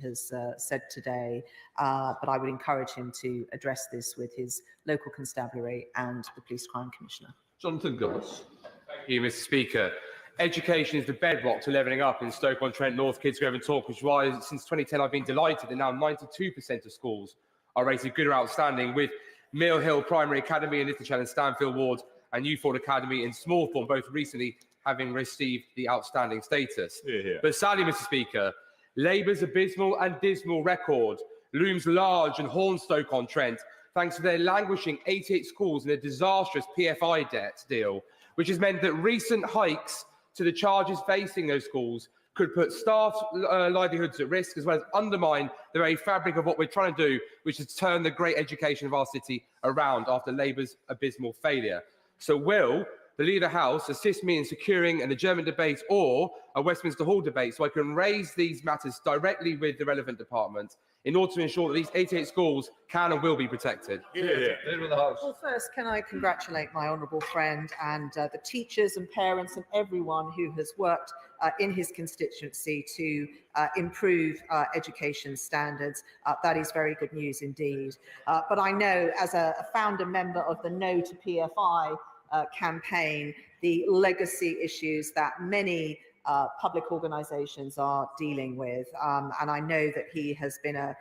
has said today, but I would encourage him to address this with his local constabulary and the Police Crime Commissioner. Jonathan Goss. Thank you, Mr. Speaker. Education is the bedrock to levelling up in Stoke-on-Trent, North Kidsgrove and Torquay, which is why since 2010 I've been delighted that now 92% of schools are rated good or outstanding, with Mill Hill Primary Academy in Littlechell and Stanfield Ward and Newford Academy in Smallthorne both recently having received the outstanding status. But sadly, Mr. Speaker, Labour's abysmal and dismal record looms large and haunts Stoke-on-Trent thanks to their languishing 88 schools and a disastrous PFI debt deal, which has meant that recent hikes to the charges facing those schools could put staff livelihoods at risk, as well as undermine the very fabric of what we're trying to do, which is turn the great education of our city around after Labour's abysmal failure. So will the Leader of the House assist me in securing an adjournment debate or a Westminster Hall debate so I can raise these matters directly with the relevant department in order to ensure that these 88 schools can and will be protected? Well, first, can I congratulate my honourable friend and the teachers and parents and everyone who has worked in his constituency to improve education standards. That is very good news indeed. But I know, as a founder member of the No to PFI campaign, the legacy issues that many public organisations are dealing with. And I know that he has been a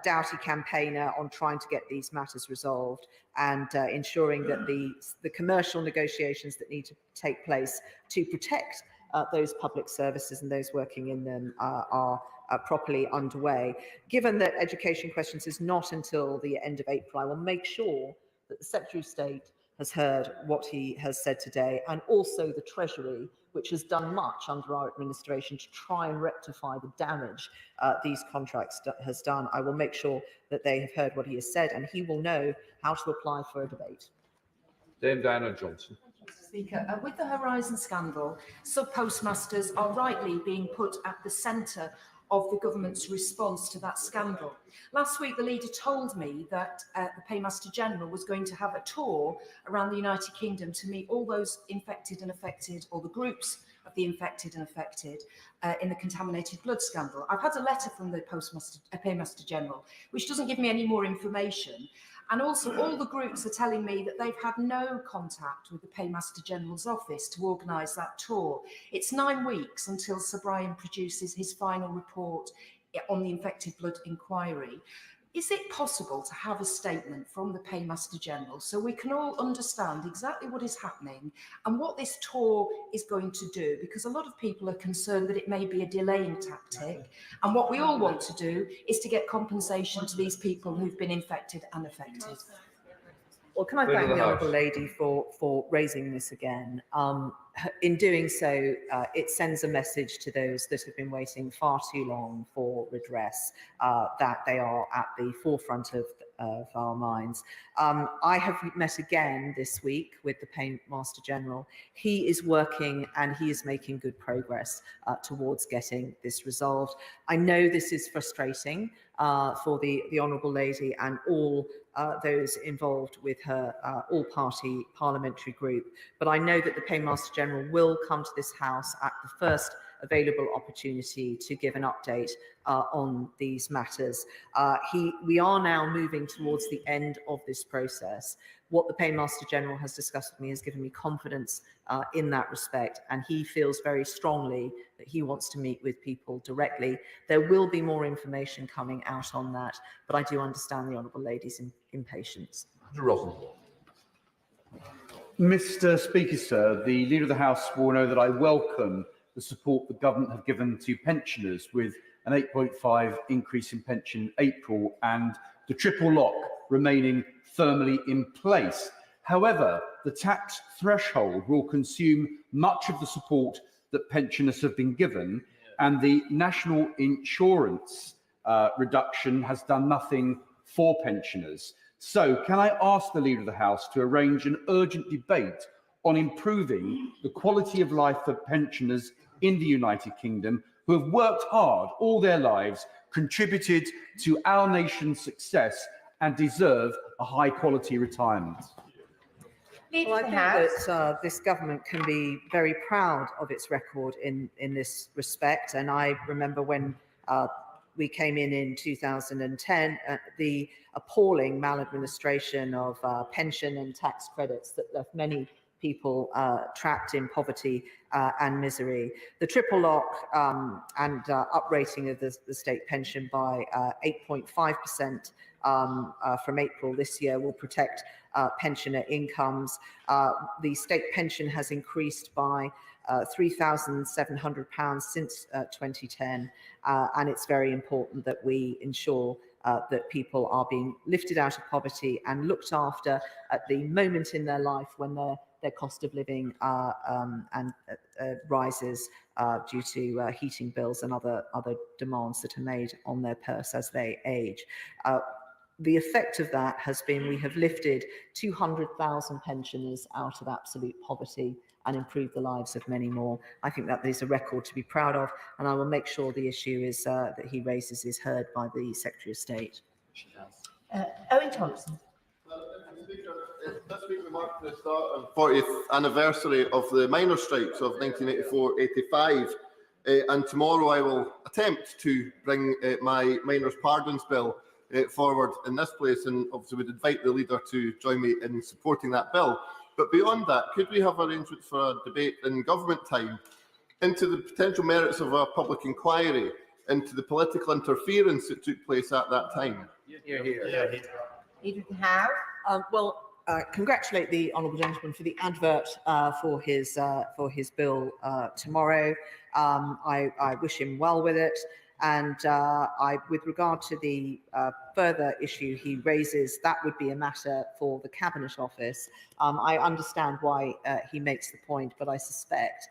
doughty campaigner on trying to get these matters resolved and ensuring that the commercial negotiations that need to take place to protect those public services and those working in them are properly underway. Given that education questions is not until the end of April, I will make sure that the Secretary of State has heard what he has said today, and also the Treasury, which has done much under our administration to try and rectify the damage these contracts has done. I will make sure that they have heard what he has said, and he will know how to apply for a debate. Dame Diana Johnson. Speaker, with the Horizon scandal, sub-postmasters are rightly being put at the centre of the government's response to that scandal. Last week, the leader told me that the Paymaster General was going to have a tour around the United Kingdom to meet all those infected and affected, or the groups of the infected and affected in the contaminated blood scandal. I've had a letter from the Paymaster General, which doesn't give me any more information. And also, all the groups are telling me that they've had no contact with the Paymaster General's office to organise that tour. It's 9 weeks until Sir Brian produces his final report on the infected blood inquiry. Is it possible to have a statement from the Paymaster General so we can all understand exactly what is happening and what this tour is going to do? Because a lot of people are concerned that it may be a delaying tactic, and what we all want to do is to get compensation to these people who've been infected and affected. Well, can I thank the Honourable Lady for raising this again? In doing so, it sends a message to those that have been waiting far too long for redress, that they are at the forefront of our minds. I have met again this week with the Paymaster General. He is working and he is making good progress towards getting this resolved. I know this is frustrating for the Honourable Lady and all those involved with her all-party parliamentary group, but I know that the Paymaster General will come to this House at the first available opportunity to give an update on these matters. We are now moving towards the end of this process. What the Paymaster General has discussed with me has given me confidence in that respect, and he feels very strongly that he wants to meet with people directly. There will be more information coming out on that, but I do understand the Honourable Lady's impatience. Mr. Speaker, sir, the Leader of the House will know that I welcome the support the government have given to pensioners with an 8.5 increase in pension in April and the triple lock remaining firmly in place. However, the tax threshold will consume much of the support that pensioners have been given, and the national insurance reduction has done nothing for pensioners. So can I ask the Leader of the House to arrange an urgent debate on improving the quality of life for pensioners in the United Kingdom who have worked hard all their lives, contributed to our nation's success and deserve a high quality retirement? Well, I think that this government can be very proud of its record in this respect. And I remember when we came in 2010, the appalling maladministration of pension and tax credits that left many people trapped in poverty and misery. The triple lock and uprating of the state pension by 8.5% from April this year will protect pensioner incomes. The state pension has increased by £3,700 since 2010, and it's very important that we ensure that people are being lifted out of poverty and looked after at the moment in their life when their cost of living rises due to heating bills and other demands that are made on their purse as they age. The effect of that has been we have lifted 200,000 pensioners out of absolute poverty and improved the lives of many more. I think that is a record to be proud of, and I will make sure the issue is that he raises is heard by the Secretary of State. Owen Thompson. This week we mark the start of 40th anniversary of the miners' strikes of 1984-85, and tomorrow I will attempt to bring my miners' pardons bill forward in this place, and obviously would invite the leader to join me in supporting that bill. But beyond that, could we have arrangements for a debate in government time into the potential merits of a public inquiry into the political interference that took place at that time? Leader of the House. Congratulate the honourable gentleman for the advert for his bill tomorrow. I wish him well with it. And with regard to the further issue he raises, that would be a matter for the Cabinet Office. I understand why he makes the point, but I suspect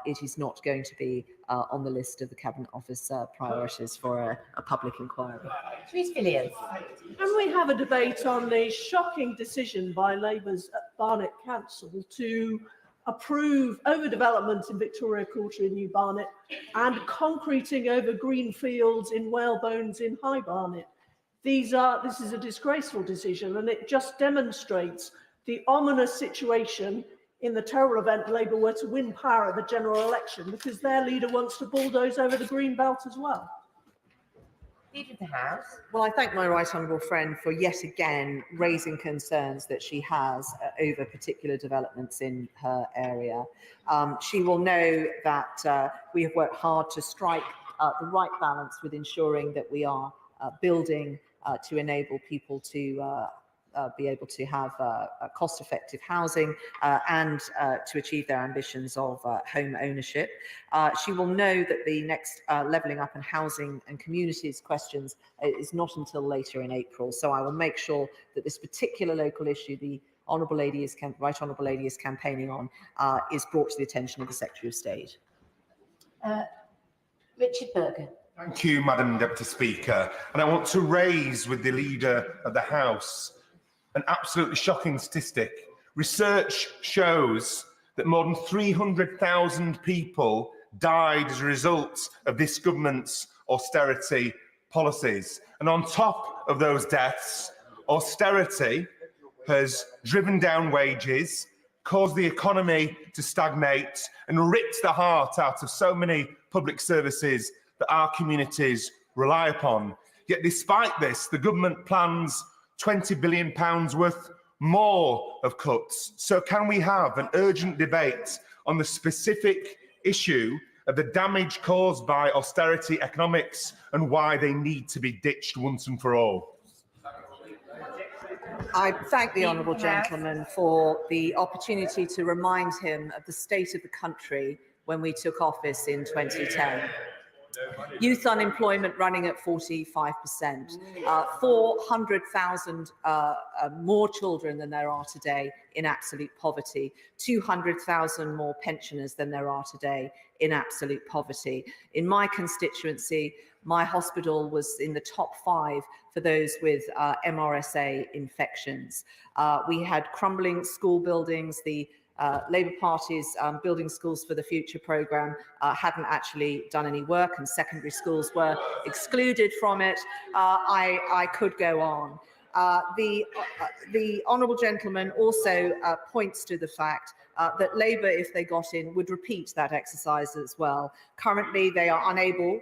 it is not going to be on the list of the Cabinet Office priorities for a public inquiry. Therese Villiers. Can we have a debate on the shocking decision by Labour's Barnet Council to approve overdevelopment in Victoria Quarter in New Barnet and concreting over green fields in Whalebones in High Barnet? This is a disgraceful decision, and it just demonstrates the ominous situation in the terrible event Labour were to win power at the general election, because their leader wants to bulldoze over the green belt as well. Leader of the House. Well, I thank my right honourable friend for yet again raising concerns that she has over particular developments in her area. She will know that we have worked hard to strike the right balance with ensuring that we are building to enable people to be able to have cost-effective housing and to achieve their ambitions of home ownership. She will know that the next levelling up and housing and communities questions is not until later in April. So I will make sure that this particular local issue, the Honourable Lady is Right Honourable Lady is campaigning on, is brought to the attention of the Secretary of State. Richard Berger. Thank you, Madam Deputy Speaker. And I want to raise with the Leader of the House an absolutely shocking statistic. Research shows that more than 300,000 people died as a result of this government's austerity policies. And on top of those deaths, austerity has driven down wages, caused the economy to stagnate, and ripped the heart out of so many public services that our communities rely upon. Yet despite this, the government plans £20 billion worth more of cuts. So can we have an urgent debate on the specific issue of the damage caused by austerity economics and why they need to be ditched once and for all? I thank the honourable gentleman for the opportunity to remind him of the state of the country when we took office in 2010. Youth unemployment running at 45%, 400,000 more children than there are today in absolute poverty, 200,000 more pensioners than there are today in absolute poverty. In my constituency, my hospital was in the top 5 for those with MRSA infections. We had crumbling school buildings. The Labour Party's Building Schools for the Future programme hadn't actually done any work, and secondary schools were excluded from it. I could go on. The honourable gentleman also points to the fact that Labour, if they got in, would repeat that exercise as well. Currently, they are unable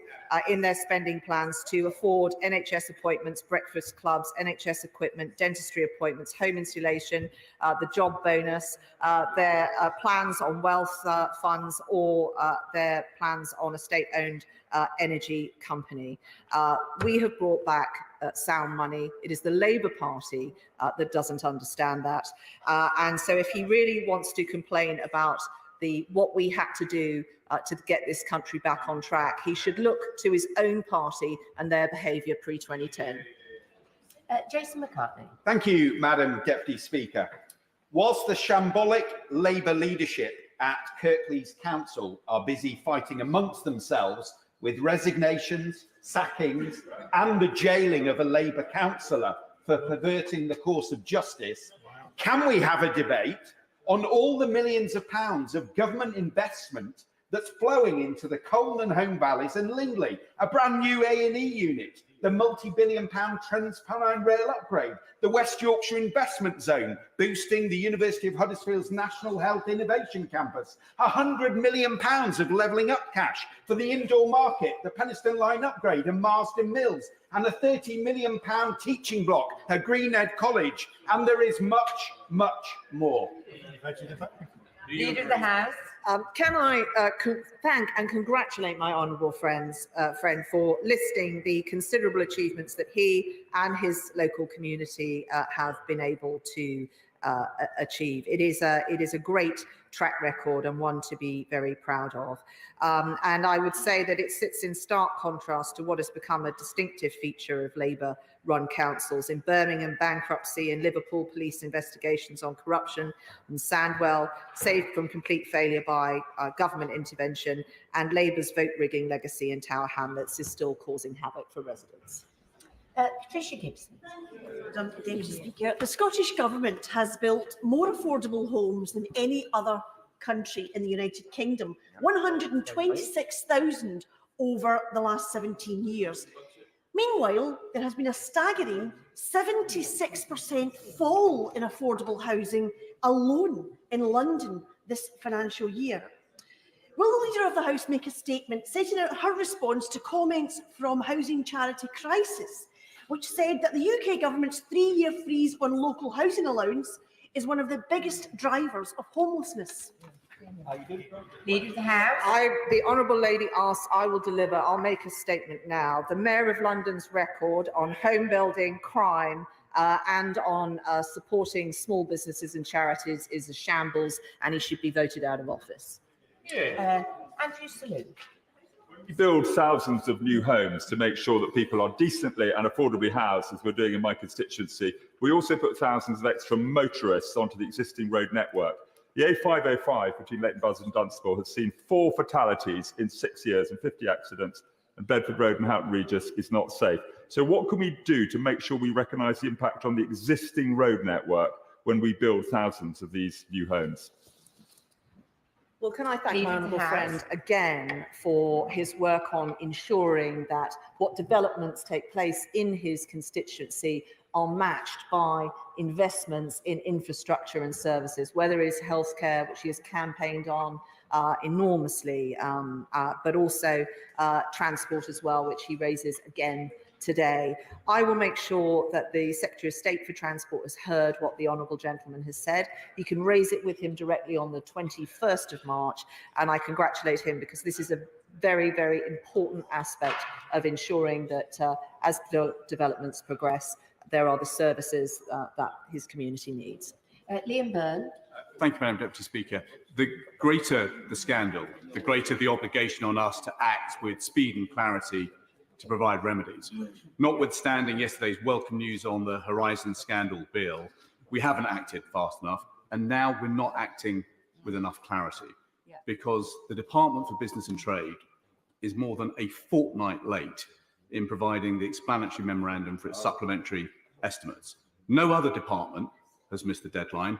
in their spending plans to afford NHS appointments, breakfast clubs, NHS equipment, dentistry appointments, home insulation, the job bonus, their plans on wealth funds, or their plans on a state-owned energy company. We have brought back sound money. It is the Labour Party that doesn't understand that. And so if he really wants to complain about what we had to do to get this country back on track, he should look to his own party and their behaviour pre-2010. Jason McCartney. Thank you, Madam Deputy Speaker. Whilst the shambolic Labour leadership at Kirklees Council are busy fighting amongst themselves with resignations, sackings, and the jailing of a Labour councillor for perverting the course of justice, can we have a debate on all the millions of pounds of government investment that's flowing into the Colne and Home Valleys and Lindley, a brand new A&E unit, the multi-billion-pound Transpennine Rail upgrade, the West Yorkshire Investment Zone, boosting the University of Huddersfield's National Health Innovation Campus, £100 million of levelling up cash for the indoor market, the Penistone Line upgrade and Marsden Mills, and a £30 million teaching block at Greenhead College, and there is much, much more. Leader of the House. Can I thank and congratulate my honourable friend for listing the considerable achievements that he and his local community have been able to achieve. It is a great track record and one to be very proud of. And I would say that it sits in stark contrast to what has become a distinctive feature of Labour-run councils. In Birmingham, bankruptcy; in Liverpool, police investigations on corruption; and Sandwell, saved from complete failure by government intervention; and Labour's vote-rigging legacy in Tower Hamlets is still causing havoc for residents. Patricia Gibson. Madam Deputy Speaker, the Scottish Government has built more affordable homes than any other country in the United Kingdom, 126,000 over the last 17 years. Meanwhile, there has been a staggering 76% fall in affordable housing alone in London this financial year. Will the Leader of the House make a statement setting out her response to comments from housing charity Crisis, which said that the UK government's 3-year freeze on local housing allowance is one of the biggest drivers of homelessness? Leader of the House. The honourable lady asks, I will deliver. I'll make a statement now. The Mayor of London's record on home building, crime, and on supporting small businesses and charities is a shambles, and he should be voted out of office. Andrew Saloon. We build thousands of new homes to make sure that people are decently and affordably housed, as we're doing in my constituency. We also put thousands of extra motorists onto the existing road network. The A505 between Leighton Buzzard and Dunstable has seen 4 fatalities in 6 years and 50 accidents, and Bedford Road and Houghton Regis is not safe. So what can we do to make sure we recognise the impact on the existing road network when we build thousands of these new homes? Well, can I thank my honourable friend again for his work on ensuring that what developments take place in his constituency are matched by investments in infrastructure and services, whether it's healthcare, which he has campaigned on enormously, but also transport as well, which he raises again today. I will make sure that the Secretary of State for Transport has heard what the honourable gentleman has said. He can raise it with him directly on the 21st of March, and I congratulate him because this is a very, very important aspect of ensuring that as the developments progress, there are the services that his community needs. Liam Byrne. Thank you, Madam Deputy Speaker. The greater the scandal, the greater the obligation on us to act with speed and clarity to provide remedies. Notwithstanding yesterday's welcome news on the Horizon scandal bill, we haven't acted fast enough, and now we're not acting with enough clarity because the Department for Business and Trade is more than a fortnight late in providing the explanatory memorandum for its supplementary estimates. No other department has missed the deadline,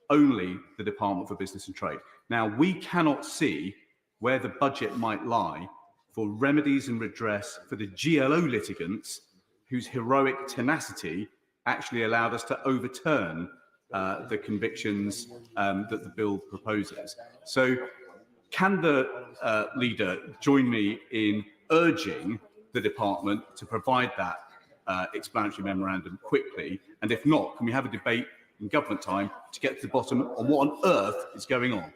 only the Department for Business and Trade. Now, we cannot see where the budget might lie for remedies and redress for the GLO litigants whose heroic tenacity actually allowed us to overturn the convictions that the bill proposes. So can the leader join me in urging the department to provide that explanatory memorandum quickly? And if not, can we have a debate in government time to get to the bottom on what on earth is going on?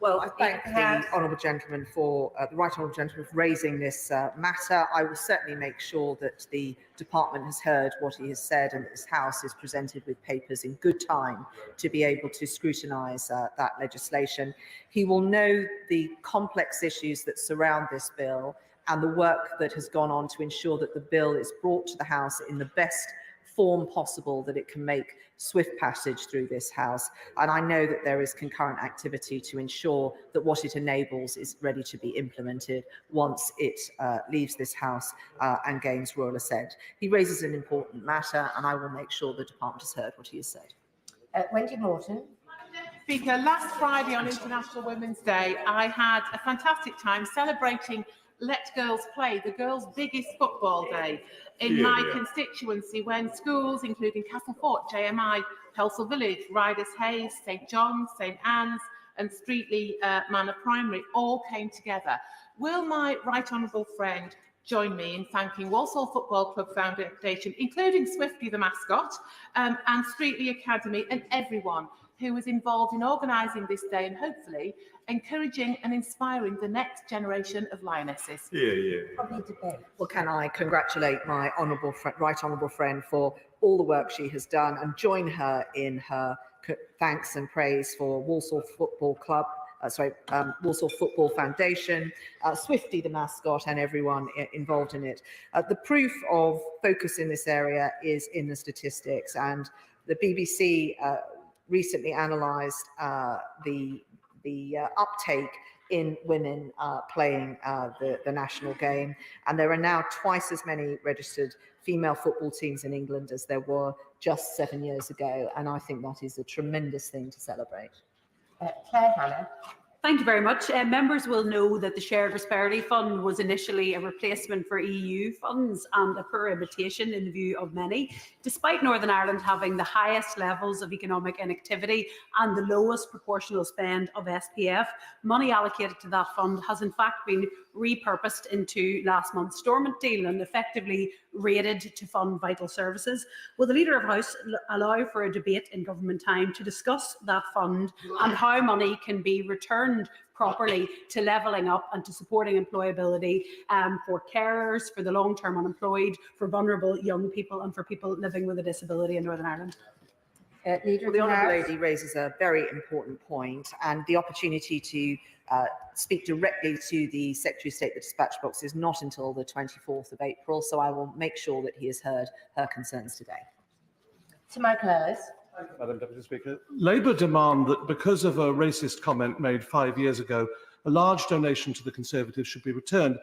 Well, I thank the honourable gentleman for the right honourable gentleman for raising this matter. I will certainly make sure that the department has heard what he has said and this House is presented with papers in good time to be able to scrutinise that legislation. He will know the complex issues that surround this bill and the work that has gone on to ensure that the bill is brought to the House in the best form possible that it can make swift passage through this House. And I know that there is concurrent activity to ensure that what it enables is ready to be implemented once it leaves this House and gains royal assent. He raises an important matter, and I will make sure the department has heard what he has said. Wendy Morton. Speaker, last Friday on International Women's Day, I had a fantastic time celebrating Let Girls Play, the girls' biggest football day in my constituency, when schools, including Castlefort, JMI, Pelsall Village, Riders Hayes, St John's, St Anne's and Streetley Manor Primary all came together. Will my right honourable friend join me in thanking Walsall Football Club Foundation, including Swifty the mascot, and Streetley Academy and everyone who was involved in organising this day and hopefully encouraging and inspiring the next generation of lionesses. Well, can I congratulate my right honourable friend for all the work she has done and join her in her thanks and praise for Walsall Football Club, Walsall Football Foundation, Swifty the mascot and everyone involved in it. The proof of focus in this area is in the statistics, and the BBC recently analysed the uptake in women playing the national game, and there are now twice as many registered female football teams in England as there were just 7 years ago, and I think that is a tremendous thing to celebrate. Claire Hannah. Thank you very much. Members will know that the Shared Prosperity Fund was initially a replacement for EU funds and a poor imitation in the view of many. Despite Northern Ireland having the highest levels of economic inactivity and the lowest proportional spend of SPF, money allocated to that fund has in fact been repurposed into last month's Stormont deal and effectively rated to fund vital services. Will the Leader of House allow for a debate in government time to discuss that fund and how money can be returned properly to levelling up and to supporting employability for carers, for the long-term unemployed, for vulnerable young people and for people living with a disability in Northern Ireland? Well, the Honourable Lady raises a very important point, and the opportunity to speak directly to the Secretary of State, the dispatch box, is not until the 24th of April, so I will make sure that he has heard her concerns today. To Michael Ellis. Madam Deputy Speaker. Labour demand that because of a racist comment made 5 years ago, a large donation to the Conservatives should be returned.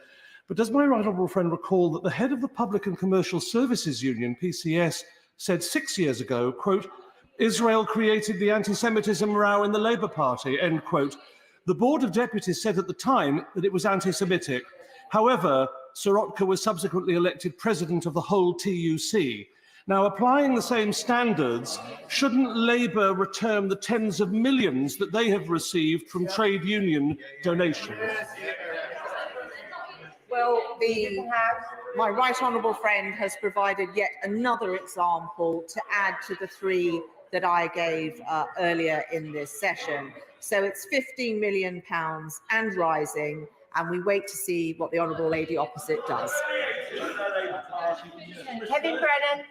But does my right honourable friend recall that the head of the Public and Commercial Services Union, PCS, said 6 years ago, quote, "Israel created the anti-Semitism row in the Labour Party," end quote. The Board of Deputies said at the time that it was anti-Semitic. However, Sorotka was subsequently elected president of the whole TUC. Now, applying the same standards, shouldn't Labour return the tens of millions that they have received from trade union donations? Well, my right honourable friend has provided yet another example to add to the three that I gave earlier in this session. So it's £15 million and rising, and we wait to see what the Honourable Lady opposite does. Kevin Brennan.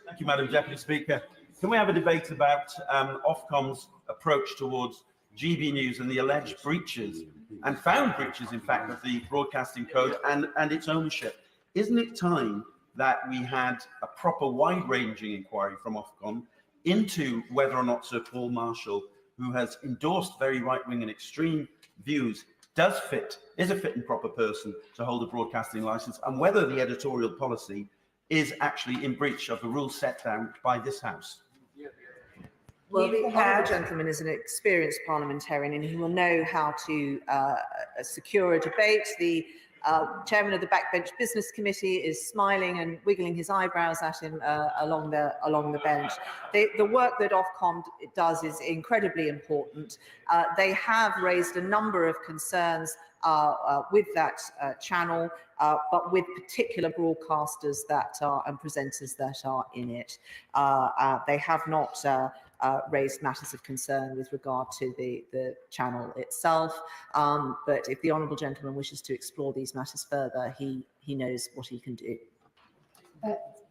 Thank you, Madam Deputy Speaker. Can we have a debate about Ofcom's approach towards GB News and the alleged breaches, and found breaches, in fact, of the Broadcasting Code and its ownership? Isn't it time that we had a proper wide-ranging inquiry from Ofcom into whether or not Sir Paul Marshall, who has endorsed very right-wing and extreme views, is a fit and proper person to hold a broadcasting licence, and whether the editorial policy is actually in breach of the rules set down by this House? Well, the honourable gentleman is an experienced parliamentarian and he will know how to secure a debate. The Chairman of the Backbench Business Committee is smiling and wiggling his eyebrows at him along the bench. The work that Ofcom does is incredibly important. They have raised a number of concerns with that channel, but with particular broadcasters that are and presenters that are in it. They have not raised matters of concern with regard to the channel itself, but if the honourable gentleman wishes to explore these matters further, he knows what he can do.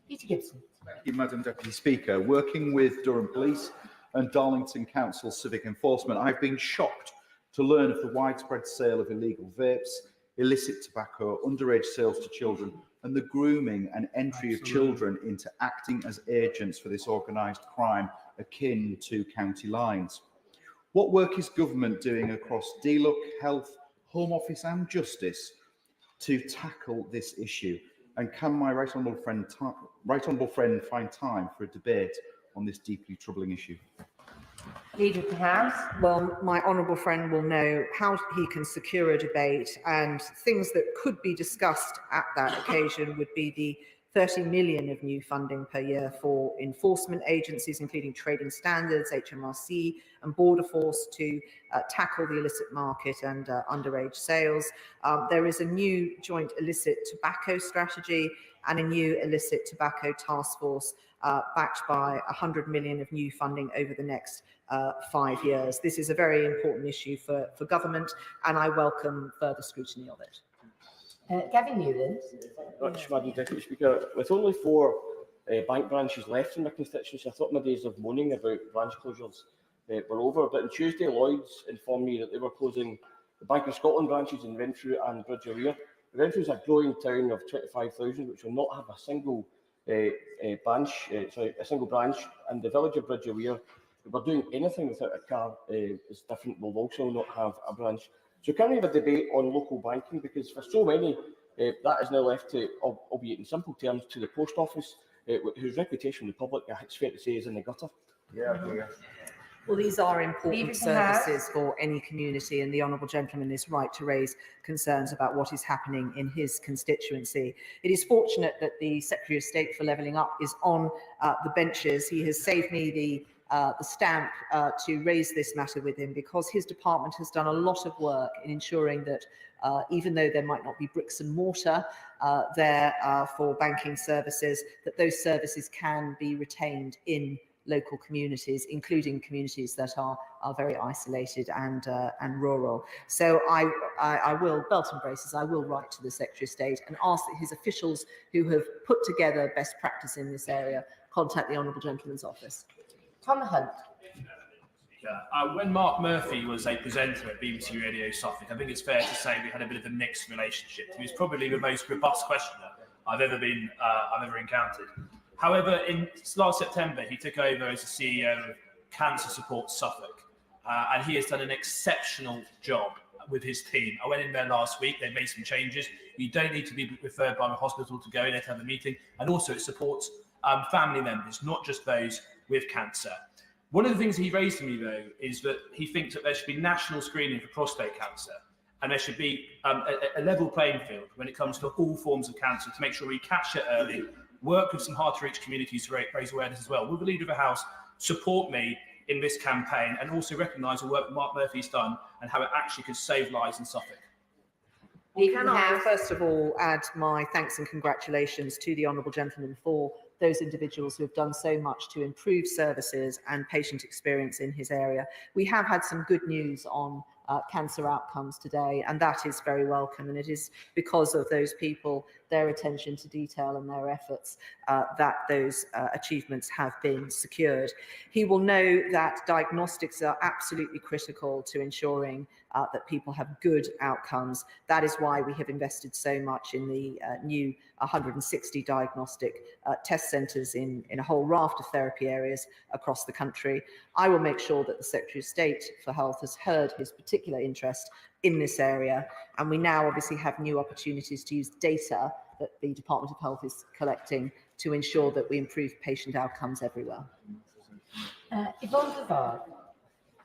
Peter Gibson. Thank you, Madam Deputy Speaker. Working with Durham Police and Darlington Council Civic Enforcement, I've been shocked to learn of the widespread sale of illegal vapes, illicit tobacco, underage sales to children, and the grooming and entry of children into acting as agents for this organised crime akin to county lines. What work is government doing across DLUC, Health, Home Office and Justice to tackle this issue? And can my right honourable friend find time for a debate on this deeply troubling issue? Leader of the House. Well, my honourable friend will know how he can secure a debate, and things that could be discussed at that occasion would be the 30 million of new funding per year for enforcement agencies, including trading standards, HMRC and Border Force, to tackle the illicit market and underage sales. There is a new joint illicit tobacco strategy and a new illicit tobacco task force backed by 100 million of new funding over the next 5 years. This is a very important issue for government, and I welcome further scrutiny of it. Gavin Newland. Much, Madam Deputy Speaker. With only 4 bank branches left in my constituency, I thought my days of moaning about branch closures were over. But on Tuesday, Lloyds informed me that they were closing the Bank of Scotland branches in Renfrew and Bridge-of-Weir. Renfrew is a growing town of 25,000, which will not have a single branch, and the village of Bridge-of-Weir, if we're doing anything without a car is different, will also not have a branch. So can we have a debate on local banking? Because for so many, that is now left to, albeit in simple terms, to the post office, whose reputation with the public, it's fair to say, is in the gutter. Well, these are important services for any community, and the honourable gentleman is right to raise concerns about what is happening in his constituency. It is fortunate that the Secretary of State for Levelling Up is on the benches. He has saved me the stamp to raise this matter with him, because his department has done a lot of work in ensuring that even though there might not be bricks and mortar there for banking services, that those services can be retained in local communities, including communities that are very isolated and rural. So I will, belt and braces, I will write to the Secretary of State and ask that his officials who have put together best practice in this area contact the honourable gentleman's office. Tom Hunt. When Mark Murphy was a presenter at BBC Radio Suffolk, I think it's fair to say we had a bit of a mixed relationship. He was probably the most robust questioner I've ever encountered. However, in last September, he took over as the CEO of Cancer Support Suffolk, and he has done an exceptional job with his team. I went in there last week. They made some changes. You don't need to be referred by a hospital to go in there to have a meeting, and also it supports family members, not just those with cancer. One of the things he raised to me, though, is that he thinks that there should be national screening for prostate cancer, and there should be a level playing field when it comes to all forms of cancer to make sure we catch it early, work with some hard-to-reach communities to raise awareness as well. Will the Leader of the House support me in this campaign and also recognise the work that Mark Murphy's done and how it actually could save lives in Suffolk? Can I first of all add my thanks and congratulations to the honourable gentleman for those individuals who have done so much to improve services and patient experience in his area. We have had some good news on cancer outcomes today, and that is very welcome, and it is because of those people, their attention to detail and their efforts that those achievements have been secured. He will know that diagnostics are absolutely critical to ensuring that people have good outcomes. That is why we have invested so much in the new 160 diagnostic test centres in a whole raft of therapy areas across the country. I will make sure that the Secretary of State for Health has heard his particular interest in this area, and we now obviously have new opportunities to use data that the Department of Health is collecting to ensure that we improve patient outcomes everywhere. Yvonne Savard.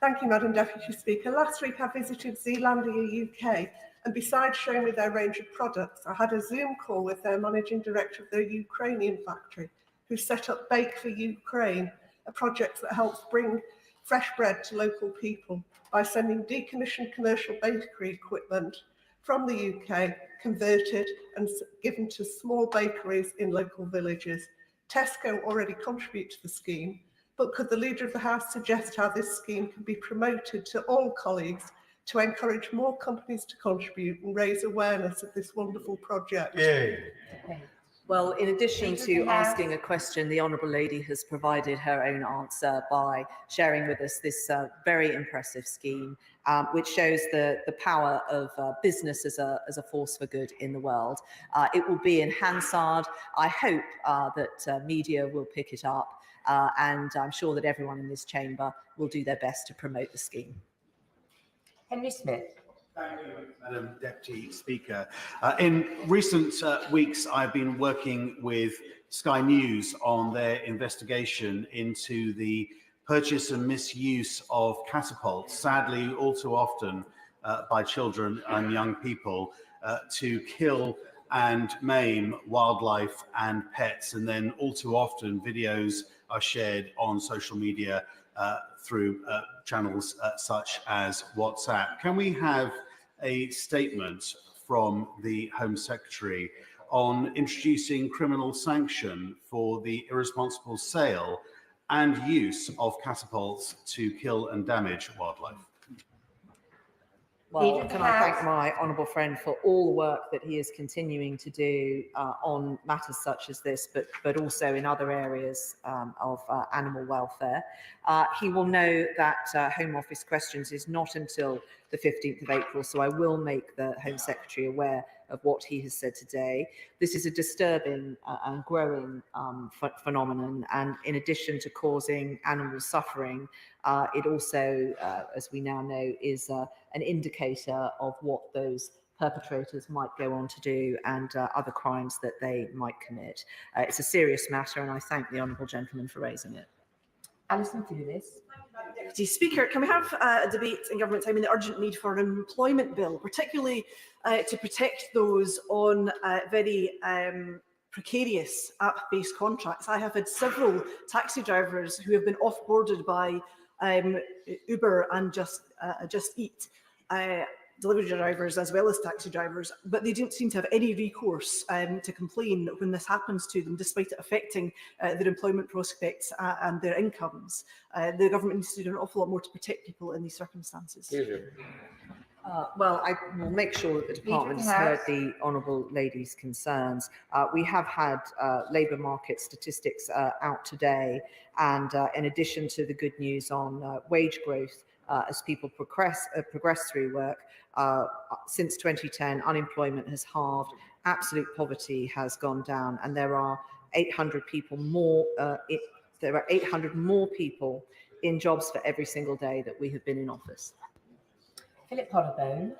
Thank you, Madam Deputy Speaker. Last week I visited Zealandia UK, And besides showing me their range of products, I had a Zoom call with their managing director of their Ukrainian factory, who set up Bake for Ukraine, a project that helps bring fresh bread to local people by sending decommissioned commercial bakery equipment from the UK, converted and given to small bakeries in local villages. Tesco already contribute to the scheme, but could the Leader of the House suggest how this scheme can be promoted to all colleagues to encourage more companies to contribute and raise awareness of this wonderful project? Yeah. Well, in addition to asking a question, the Honourable Lady has provided her own answer by sharing with us this very impressive scheme, which shows the power of business as a force for good in the world. It will be in Hansard. I hope that media will pick it up, and I'm sure that everyone in this chamber will do their best to promote the scheme. Henry Smith. Thank you, Madam Deputy Speaker. In recent weeks, I've been working with Sky News on their investigation into the purchase and misuse of catapults, sadly all too often by children and young people, to kill and maim wildlife and pets. And then all too often videos are shared on social media through channels such as WhatsApp. Can we have a statement from the Home Secretary on introducing criminal sanction for the irresponsible sale and use of catapults to kill and damage wildlife? Well, can I thank my honourable friend for all the work that he is continuing to do on matters such as this, but also in other areas of animal welfare. He will know that Home Office questions is not until the 15th of April, so I will make the Home Secretary aware of what he has said today. This is a disturbing and growing phenomenon, and in addition to causing animal suffering, it also, as we now know, is an indicator of what those perpetrators might go on to do and other crimes that they might commit. It's a serious matter, and I thank the honourable gentleman for raising it. Alison Thulis. Deputy Speaker, can we have a debate in government time on the urgent need for an employment bill, particularly to protect those on very precarious app-based contracts? I have had several taxi drivers who have been off-boarded by Uber and Just Eat, delivery drivers as well as taxi drivers, but they don't seem to have any recourse to complain when this happens to them, despite it affecting their employment prospects and their incomes. The government needs to do an awful lot more to protect people in these circumstances. Well, I will make sure that the department has heard the honourable lady's concerns. We have had labour market statistics out today, and in addition to the good news on wage growth, as people progress through work, since 2010, unemployment has halved, absolute poverty has gone down, and there are 800 people more. There are 800 more people in jobs for every single day that we have been in office. Philip Hoddebone.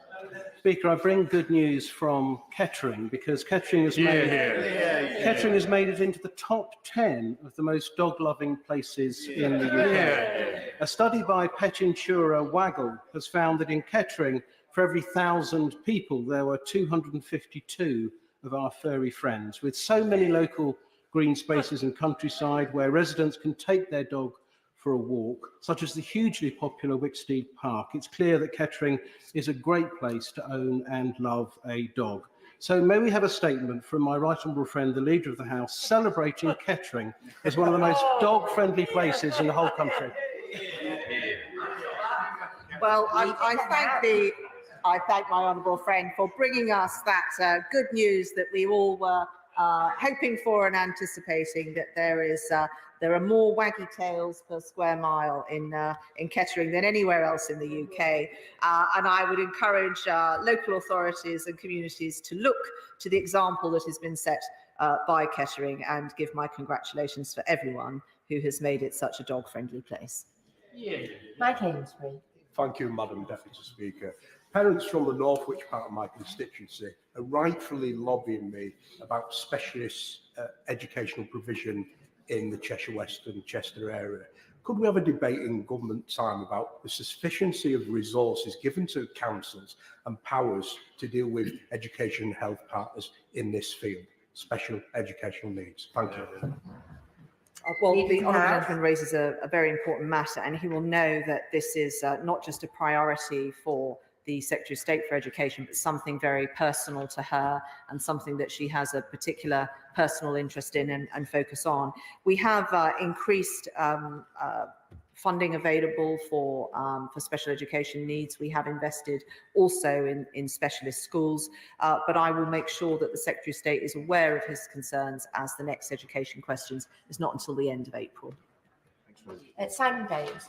Speaker, I bring good news from Kettering, because Kettering has Kettering has made it into the top 10 of the most dog-loving places in the UK. A study by pet insurer Waggle has found that in Kettering, for every 1,000 people, there were 252 of our furry friends, with so many local green spaces and countryside where residents can take their dog for a walk, such as the hugely popular Wicksteed Park. It's clear that Kettering is a great place to own and love a dog. So may we have a statement from my right honourable friend, the Leader of the House, celebrating Kettering as one of the most dog-friendly places in the whole country. Well, I thank my honourable friend for bringing us that good news that we all were hoping for and anticipating, that there are more waggy tails per square mile in Kettering than anywhere else in the UK. And I would encourage local authorities and communities to look to the example that has been set by Kettering, and give my congratulations for everyone who has made it such a dog-friendly place. Mike Ainsbury. Thank you, Madam Deputy Speaker. Parents from the Northwich part of my constituency are rightfully lobbying me about specialist educational provision in the Cheshire West and Chester area. Could we have a debate in government time about the sufficiency of resources given to councils and powers to deal with education and health partners in this field, special educational needs? Thank you. Well, the honourable gentleman raises a very important matter, and he will know that this is not just a priority for the Secretary of State for Education, but something very personal to her and something that she has a particular personal interest in and focus on. We have increased funding available for special education needs. We have invested also in specialist schools, but I will make sure that the Secretary of State is aware of his concerns as the next education questions is not until the end of April. Simon Baines.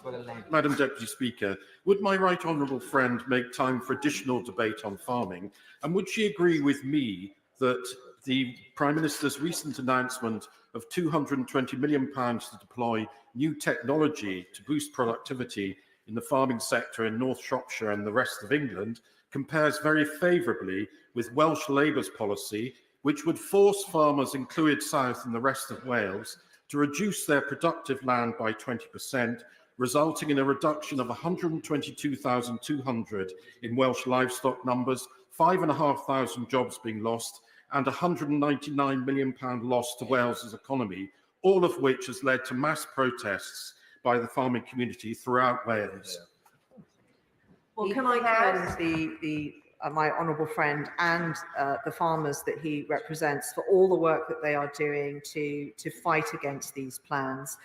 Madam Deputy Speaker, would my right honourable friend make time for additional debate on farming? And would she agree with me that the Prime Minister's recent announcement of £220 million to deploy new technology to boost productivity in the farming sector in North Shropshire and the rest of England compares very favourably with Welsh Labour's policy, which would force farmers in Clwyd South and the rest of Wales to reduce their productive land by 20%, resulting in a reduction of 122,200 in Welsh livestock numbers, 5,500 jobs being lost, and £199 million loss to Wales's economy, all of which has led to mass protests by the farming community throughout Wales. Well, can I commend my honourable friend and the farmers that he represents for all the work that they are doing to fight against these plans.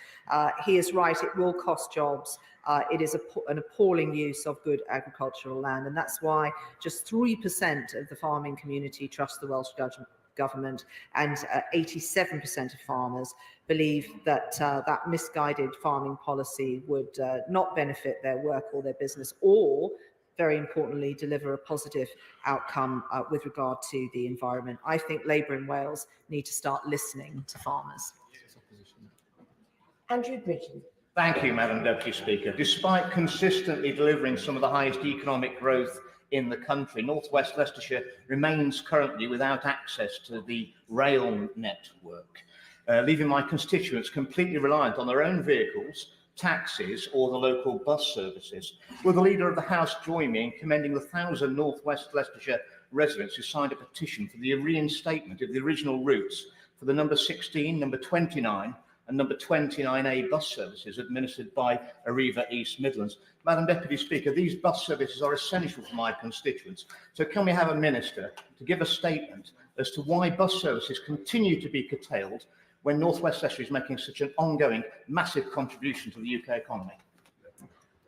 He is right, it will cost jobs. It is an appalling use of good agricultural land, and that's why just 3% of the farming community trust the Welsh government, and 87% of farmers believe that that misguided farming policy would not benefit their work or their business, or very importantly, deliver a positive outcome with regard to the environment. I think Labour in Wales need to start listening to farmers. Andrew Bridgen. Thank you, Madam Deputy Speaker. Despite consistently delivering some of the highest economic growth in the country, North West Leicestershire remains currently without access to the rail network, leaving my constituents completely reliant on their own vehicles, taxis or the local bus services. Will the Leader of the House join me in commending the 1,000 North West Leicestershire residents who signed a petition for the reinstatement of the original routes for the number 16, number 29 and number 29A bus services administered by Arriva East Midlands? Madam Deputy Speaker, these bus services are essential for my constituents. So can we have a minister to give a statement as to why bus services continue to be curtailed when North West Leicestershire is making such an ongoing massive contribution to the UK economy?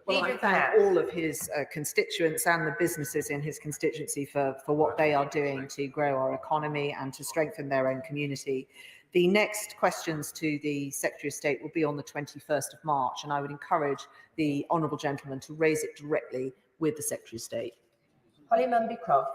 Well, I thank all of his constituents and the businesses in his constituency for what they are doing to grow our economy and to strengthen their own community. The next questions to the Secretary of State will be on the 21st of March, and I would encourage the honourable gentleman to raise it directly with the Secretary of State. Holly Mumby-Croft.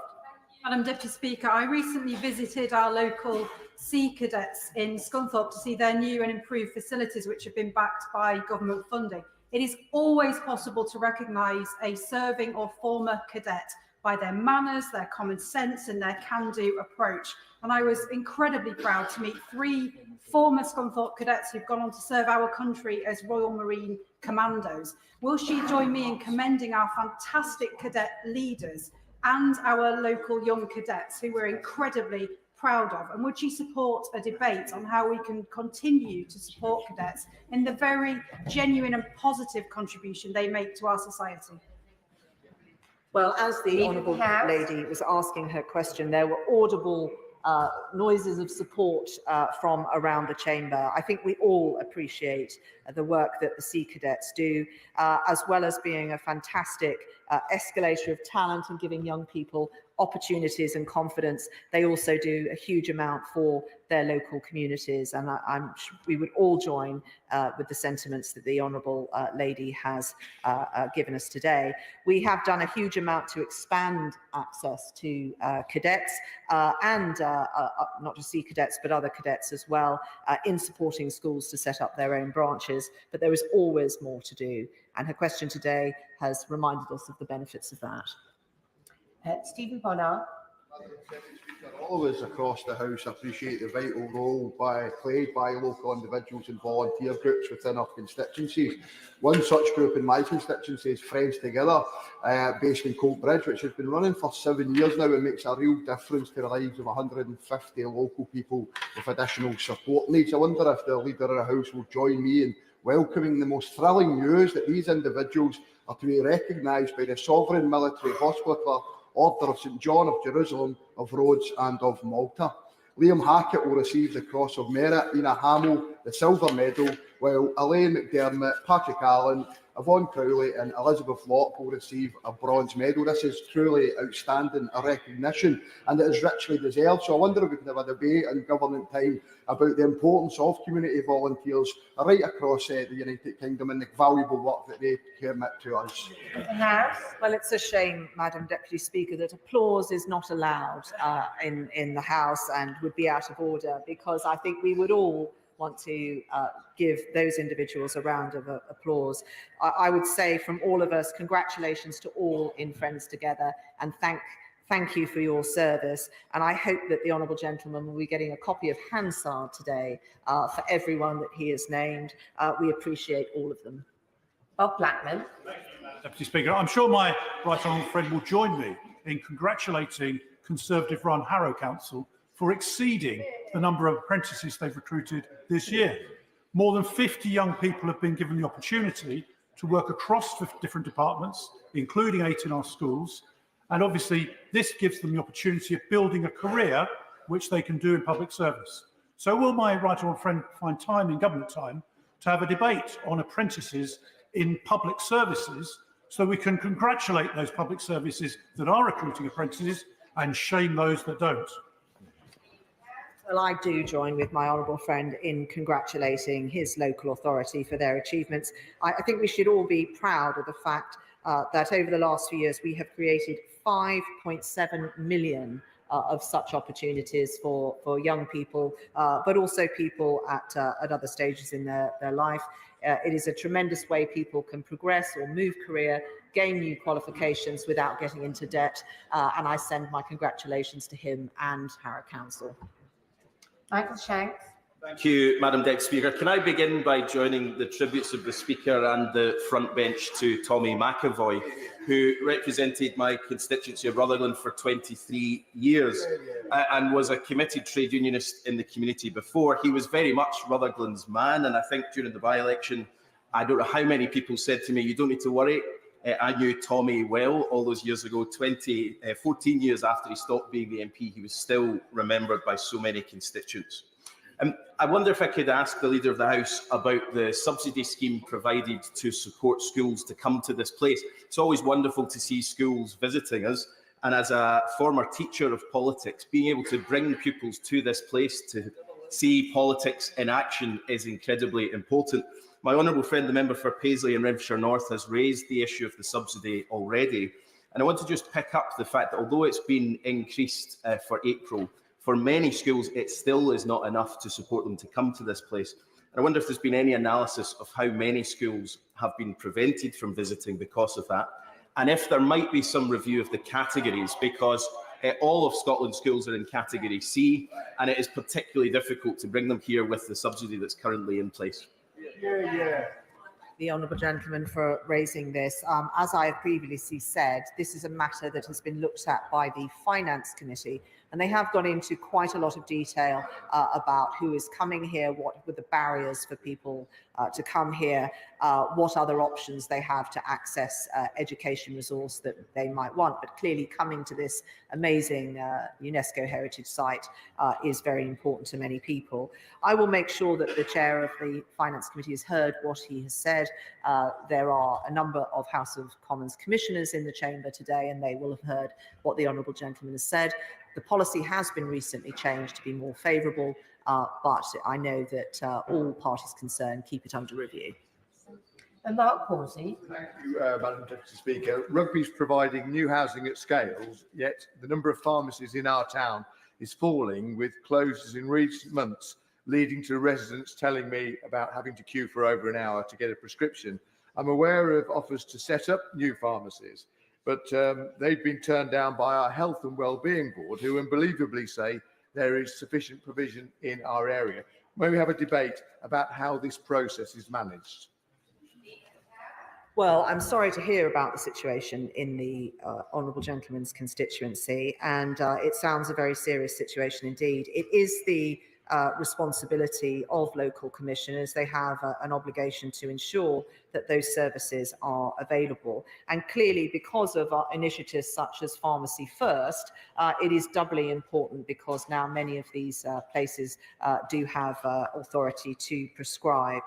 Madam Deputy Speaker, I recently visited our local Sea Cadets in Scunthorpe to see their new and improved facilities, which have been backed by government funding. It is always possible to recognise a serving or former cadet by their manners, their common sense and their can-do approach. And I was incredibly proud to meet 3 former Scunthorpe cadets who've gone on to serve our country as Royal Marine Commandos. Will she join me in commending our fantastic cadet leaders and our local young cadets who we're incredibly proud of? And would she support a debate on how we can continue to support cadets in the very genuine and positive contribution they make to our society? Well, as the honourable lady was asking her question, there were audible noises of support from around the chamber. I think we all appreciate the work that the Sea Cadets do, as well as being a fantastic escalator of talent and giving young people opportunities and confidence. They also do a huge amount for their local communities, and we would all join with the sentiments that the honourable lady has given us today. We have done a huge amount to expand access to cadets and not just Sea Cadets but other cadets as well, in supporting schools to set up their own branches, but there is always more to do, and her question today has reminded us of the benefits of that. Stephen Bonnar. All of us across the House appreciate the vital role played by local individuals and volunteer groups within our constituencies. One such group in my constituency is Friends Together, based in Coatbridge, which has been running for 7 years now and makes a real difference to the lives of 150 local people with additional support needs. I wonder if the Leader of the House will join me in welcoming the most thrilling news that these individuals are to be recognised by the Sovereign Military Hospitaller Order of St John of Jerusalem, of Rhodes and of Malta. Liam Hackett will receive the Cross of Merit, Ina Hamill the Silver Medal, while Elaine McDermott, Patrick Allen, Yvonne Crowley and Elizabeth Locke will receive a bronze medal. This is truly outstanding, a recognition, and it is richly deserved. So I wonder if we can have a debate in government time about the importance of community volunteers right across the United Kingdom and the valuable work that they commit to us. Well, it's a shame, Madam Deputy Speaker, that applause is not allowed in the House and would be out of order, because I think we would all want to give those individuals a round of applause. I would say from all of us, congratulations to all in Friends Together, and thank you for your service. And I hope that the Honourable Gentleman will be getting a copy of Hansard today for everyone that he has named. We appreciate all of them. Bob Blackman. Deputy Speaker, I'm sure my right honourable friend will join me in congratulating Conservative-run Harrow Council for exceeding the number of apprentices they've recruited this year. More than 50 young people have been given the opportunity to work across different departments, including 8 in our schools. And obviously, this gives them the opportunity of building a career which they can do in public service. So will my right honourable friend find time in government time to have a debate on apprentices in public services, so we can congratulate those public services that are recruiting apprentices and shame those that don't? Well, I do join with my honourable friend in congratulating his local authority for their achievements. I think we should all be proud of the fact that over the last few years we have created 5.7 million of such opportunities for young people, but also people at other stages in their life. It is a tremendous way people can progress or move career, gain new qualifications without getting into debt, and I send my congratulations to him and Harrow Council. Michael Shanks. Thank you, Madam Deputy Speaker. Can I begin by joining the tributes of the Speaker and the front bench to Tommy McAvoy, who represented my constituency of Rutherglen for 23 years and was a committed trade unionist in the community before. He was very much Rutherglen's man, and I think during the by-election, I don't know how many people said to me, "You don't need to worry." I knew Tommy well all those years ago. 14 years after he stopped being the MP, he was still remembered by so many constituents. I wonder if I could ask the Leader of the House about the subsidy scheme provided to support schools to come to this place. It's always wonderful to see schools visiting us, and as a former teacher of politics, being able to bring pupils to this place to see politics in action is incredibly important. My honourable friend, the member for Paisley and Renfrewshire North, has raised the issue of the subsidy already, and I want to just pick up the fact that although it's been increased for April, for many schools, it still is not enough to support them to come to this place. And I wonder if there's been any analysis of how many schools have been prevented from visiting because of that, and if there might be some review of the categories, because all of Scotland's schools are in Category C, and it is particularly difficult to bring them here with the subsidy that's currently in place. The honourable gentleman for raising this. As I have previously said, this is a matter that has been looked at by the Finance Committee, and they have gone into quite a lot of detail about who is coming here, what were the barriers for people to come here, what other options they have to access education resource that they might want. But clearly coming to this amazing UNESCO heritage site is very important to many people. I will make sure that the chair of the Finance Committee has heard what he has said. There are a number of House of Commons commissioners in the chamber today, and they will have heard what the honourable gentleman has said. The policy has been recently changed to be more favourable, but I know that all parties concerned keep it under review. And Mark Horsey. Thank you, Madam Deputy Speaker. Rugby's providing new housing at scales, yet the number of pharmacies in our town is falling, with closures in recent months leading to residents telling me about having to queue for over an hour to get a prescription. I'm aware of offers to set up new pharmacies. but they've been turned down by our Health and Wellbeing Board, who unbelievably say there is sufficient provision in our area. May we have a debate about how this process is managed? Well, I'm sorry to hear about the situation in the honourable gentleman's constituency, and it sounds a very serious situation indeed. It is the responsibility of local commissioners. They have an obligation to ensure that those services are available. And clearly, because of our initiatives such as Pharmacy First, it is doubly important because now many of these places do have authority to prescribe.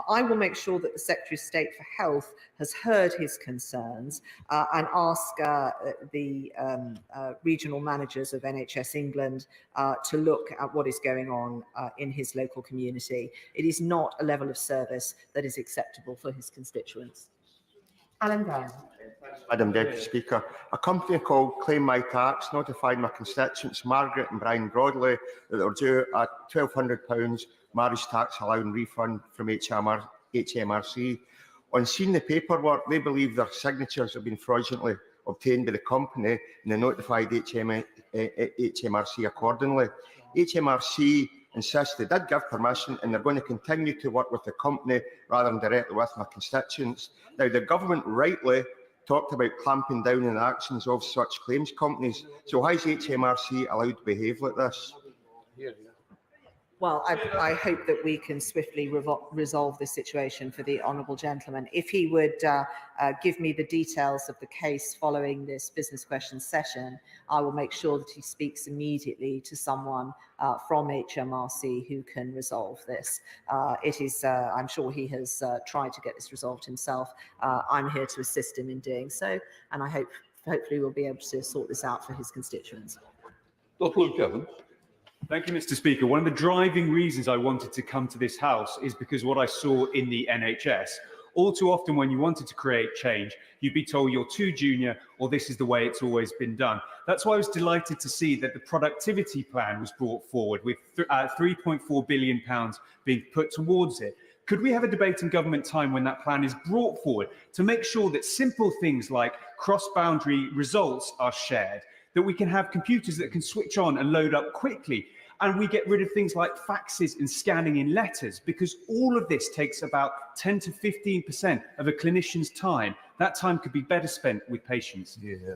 I will make sure that the Secretary of State for Health has heard his concerns and ask the regional managers of NHS England to look at what is going on in his local community. It is not a level of service that is acceptable for his constituents. Alan Brown. Madam Deputy Speaker, a company called Claim My Tax notified my constituents Margaret and Brian Broadley that they were due a £1,200 marriage tax allowance refund from HMRC. On seeing the paperwork, they believe their signatures have been fraudulently obtained by the company, and they notified HMRC accordingly. HMRC insists they did give permission, and they're going to continue to work with the company rather than directly with my constituents. Now, the government rightly talked about clamping down on the actions of such claims companies. So how is HMRC allowed to behave like this? Well, I hope that we can swiftly resolve this situation for the honourable gentleman. If he would give me the details of the case following this business questions session, I will make sure that he speaks immediately to someone from HMRC who can resolve this. I'm sure he has tried to get this resolved himself. I'm here to assist him in doing so, and I hopefully we'll be able to sort this out for his constituents. Dr. Luke Evans. Thank you, Mr. Speaker. One of the driving reasons I wanted to come to this House is because what I saw in the NHS. All too often when you wanted to create change, you'd be told you're too junior or this is the way it's always been done. That's why I was delighted to see that the productivity plan was brought forward with £3.4 billion being put towards it. Could we have a debate in government time when that plan is brought forward to make sure that simple things like cross-boundary results are shared, that we can have computers that can switch on and load up quickly, and we get rid of things like faxes and scanning in letters, because all of this takes about 10 to 15% of a clinician's time. That time could be better spent with patients. Yeah.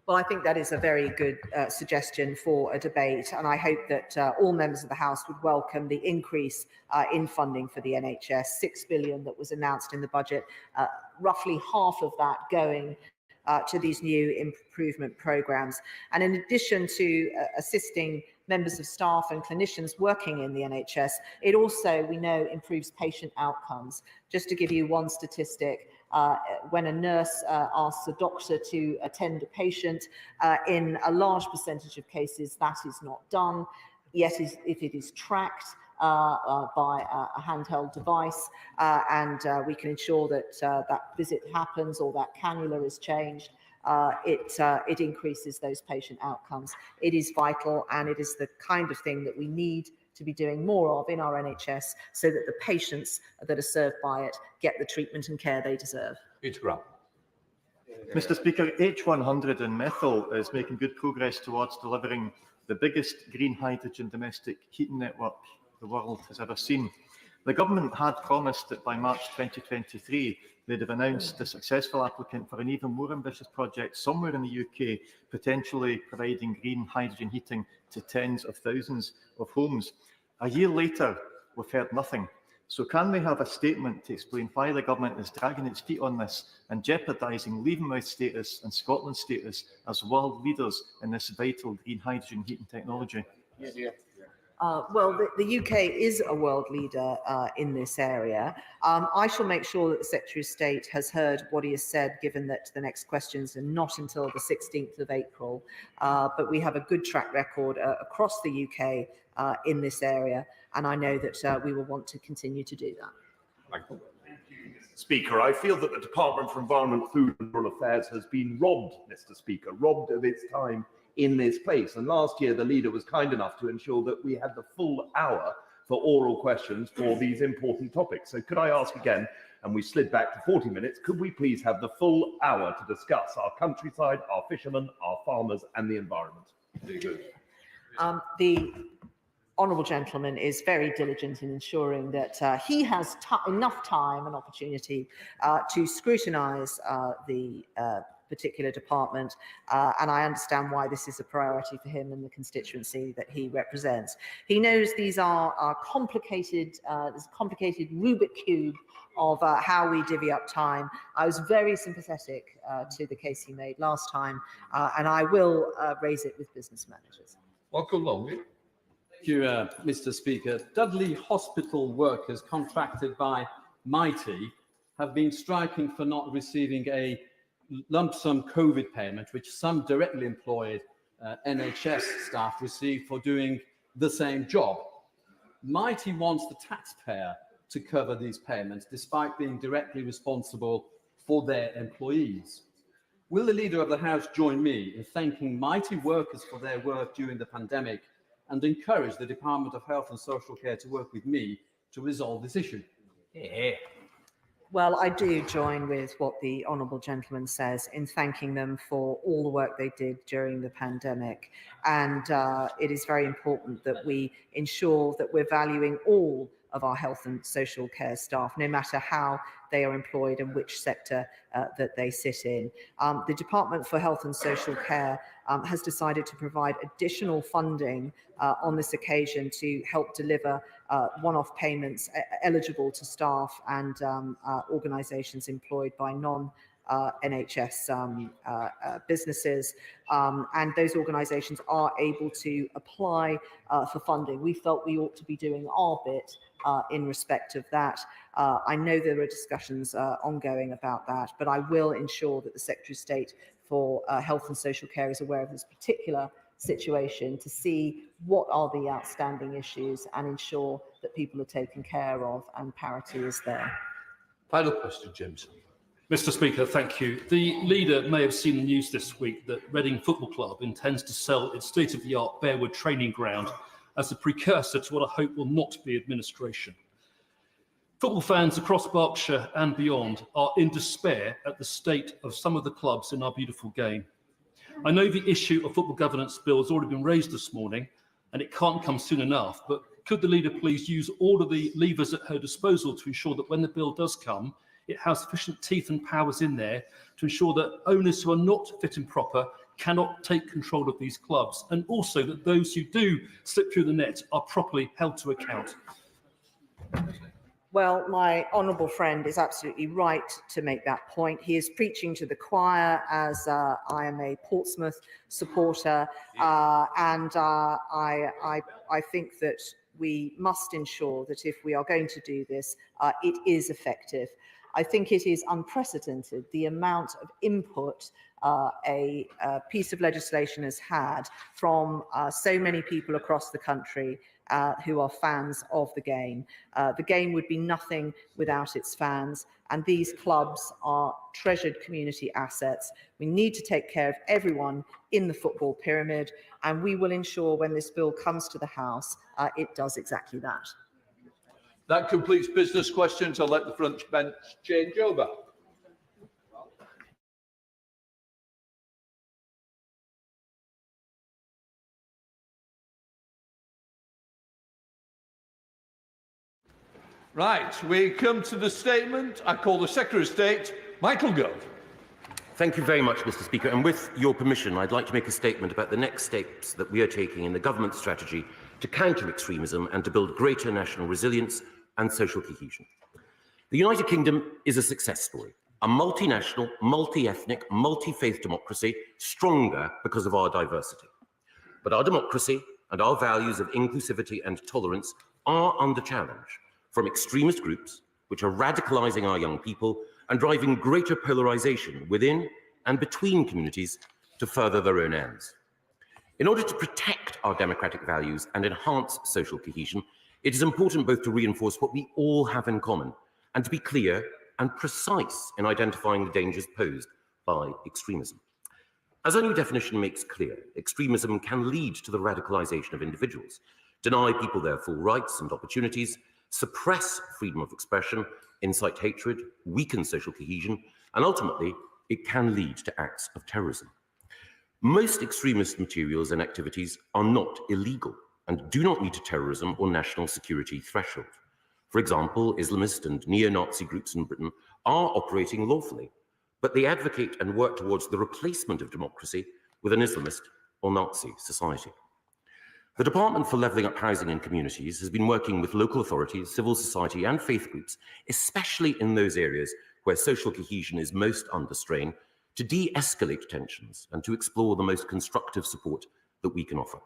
Well, I think that is a very good suggestion for a debate, and I hope that all members of the House would welcome the increase in funding for the NHS, £6 billion that was announced in the budget, roughly half of that going to these new improvement programmes. And in addition to assisting members of staff and clinicians working in the NHS, it also, we know, improves patient outcomes. Just to give you one statistic, when a nurse asks a doctor to attend a patient, in a large percentage of cases that is not done, yet if it is tracked by a handheld device, and we can ensure that that visit happens or that cannula is changed, it increases those patient outcomes. It is vital, and it is the kind of thing that we need to be doing more of in our NHS so that the patients that are served by it get the treatment and care they deserve. Mr. Speaker, H100 in Methyl is making good progress towards delivering the biggest green hydrogen domestic heating network the world has ever seen. The government had promised that by March 2023 they'd have announced a successful applicant for an even more ambitious project somewhere in the UK, potentially providing green hydrogen heating to tens of thousands of homes. A year later, we've heard nothing. So can we have a statement to explain why the government is dragging its feet on this and jeopardising Leavenworth status and Scotland's status as world leaders in this vital green hydrogen heating technology? Well, the UK is a world leader in this area. I shall make sure that the Secretary of State has heard what he has said, given that the next questions are not until the 16th of April. But we have a good track record across the UK in this area, and I know that we will want to continue to do that. Speaker, I feel that the Department for Environment, Food and Rural Affairs has been robbed, Mr. Speaker, robbed of its time in this place. And last year, the leader was kind enough to ensure that we had the full hour for oral questions for these important topics. So could I ask again, and we slid back to 40 minutes, could we please have the full hour to discuss our countryside, our fishermen, our farmers and the environment? Very good. The honourable gentleman is very diligent in ensuring that he has enough time and opportunity to scrutinise the particular department, and I understand why this is a priority for him and the constituency that he represents. He knows these are complicated, there's a complicated Rubik cube of how we divvy up time. I was very sympathetic to the case he made last time, and I will raise it with business managers. Michael Longley. Thank you, Mr. Speaker. Dudley hospital workers contracted by Mighty have been striking for not receiving a lump sum COVID payment, which some directly employed NHS staff receive for doing the same job. Mighty wants the taxpayer to cover these payments, despite being directly responsible for their employees. Will the Leader of the House join me in thanking Mighty workers for their work during the pandemic and encourage the Department of Health and Social Care to work with me to resolve this issue? Yeah. Well, I do join with what the honourable gentleman says in thanking them for all the work they did during the pandemic. And it is very important that we ensure that we're valuing all of our health and social care staff, no matter how they are employed and which sector that they sit in. The Department for Health and Social Care has decided to provide additional funding on this occasion to help deliver one-off payments eligible to staff and organisations employed by non-NHS businesses, and those organisations are able to apply for funding. We felt we ought to be doing our bit in respect of that. I know there are discussions ongoing about that, but I will ensure that the Secretary of State for Health and Social Care is aware of this particular situation to see what are the outstanding issues and ensure that people are taken care of and parity is there. Final question, James. Mr. Speaker, thank you. The Leader may have seen the news this week that Reading Football Club intends to sell its state-of-the-art Bearwood training ground as a precursor to what I hope will not be administration. Football fans across Berkshire and beyond are in despair at the state of some of the clubs in our beautiful game. I know the issue of football governance bill has already been raised this morning, and it can't come soon enough, but could the Leader please use all of the levers at her disposal to ensure that when the bill does come, it has sufficient teeth and powers in there to ensure that owners who are not fit and proper cannot take control of these clubs, and also that those who do slip through the net are properly held to account? Well, my honourable friend is absolutely right to make that point. He is preaching to the choir, as I am a Portsmouth supporter, and I think that we must ensure that if we are going to do this, it is effective. I think it is unprecedented the amount of input a piece of legislation has had from so many people across the country who are fans of the game. The game would be nothing without its fans, and these clubs are treasured community assets. We need to take care of everyone in the football pyramid, and we will ensure when this bill comes to the House, it does exactly that. That completes business questions. I'll let the front bench change over. Right, we come to the statement. I call the Secretary of State, Michael Gove. Thank you very much, Mr. Speaker. And with your permission, I'd like to make a statement about the next steps that we are taking in the government's strategy to counter extremism and to build greater national resilience and social cohesion. The United Kingdom is a success story, a multinational, multi-ethnic, multi-faith democracy, stronger because of our diversity. But our democracy and our values of inclusivity and tolerance are under challenge from extremist groups which are radicalising our young people and driving greater polarisation within and between communities to further their own ends. In order to protect our democratic values and enhance social cohesion, it is important both to reinforce what we all have in common and to be clear and precise in identifying the dangers posed by extremism. As our new definition makes clear, extremism can lead to the radicalisation of individuals, deny people their full rights and opportunities, suppress freedom of expression, incite hatred, weaken social cohesion, and ultimately, it can lead to acts of terrorism. Most extremist materials and activities are not illegal and do not meet a terrorism or national security threshold. For example, Islamist and neo-Nazi groups in Britain are operating lawfully, but they advocate and work towards the replacement of democracy with an Islamist or Nazi society. The Department for Levelling Up Housing and Communities has been working with local authorities, civil society and faith groups, especially in those areas where social cohesion is most under strain, to de-escalate tensions and to explore the most constructive support that we can offer.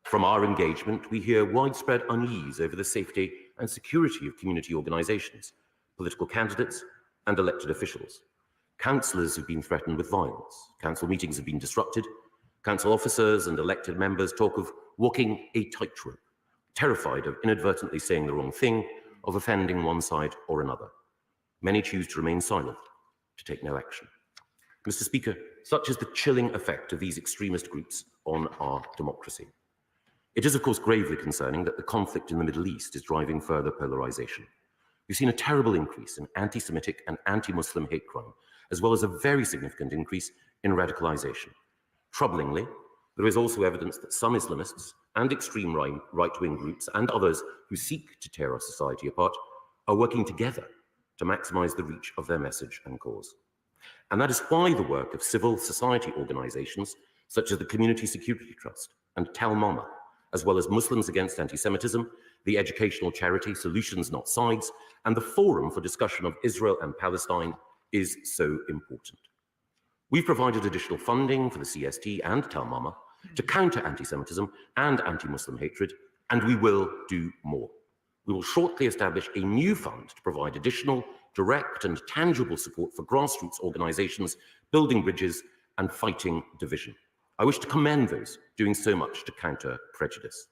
From our engagement, we hear widespread unease over the safety and security of community organisations, political candidates and elected officials. Councillors have been threatened with violence. Council meetings have been disrupted. Council officers and elected members talk of walking a tightrope, terrified of inadvertently saying the wrong thing, of offending one side or another. Many choose to remain silent, to take no action. Mr. Speaker, such is the chilling effect of these extremist groups on our democracy. It is, of course, gravely concerning that the conflict in the Middle East is driving further polarisation. We've seen a terrible increase in anti-Semitic and anti-Muslim hate crime, as well as a very significant increase in radicalisation. Troublingly, there is also evidence that some Islamists and extreme right-wing groups and others who seek to tear our society apart are working together to maximise the reach of their message and cause. And that is why the work of civil society organisations such as the Community Security Trust and Tal Mama, as well as Muslims Against Anti-Semitism, the educational charity Solutions Not Sides, and the Forum for Discussion of Israel and Palestine is so important. We've provided additional funding for the CST and Tal Mama to counter anti-Semitism and anti-Muslim hatred, and we will do more. We will shortly establish a new fund to provide additional, direct and tangible support for grassroots organisations building bridges and fighting division. I wish to commend those doing so much to counter prejudice.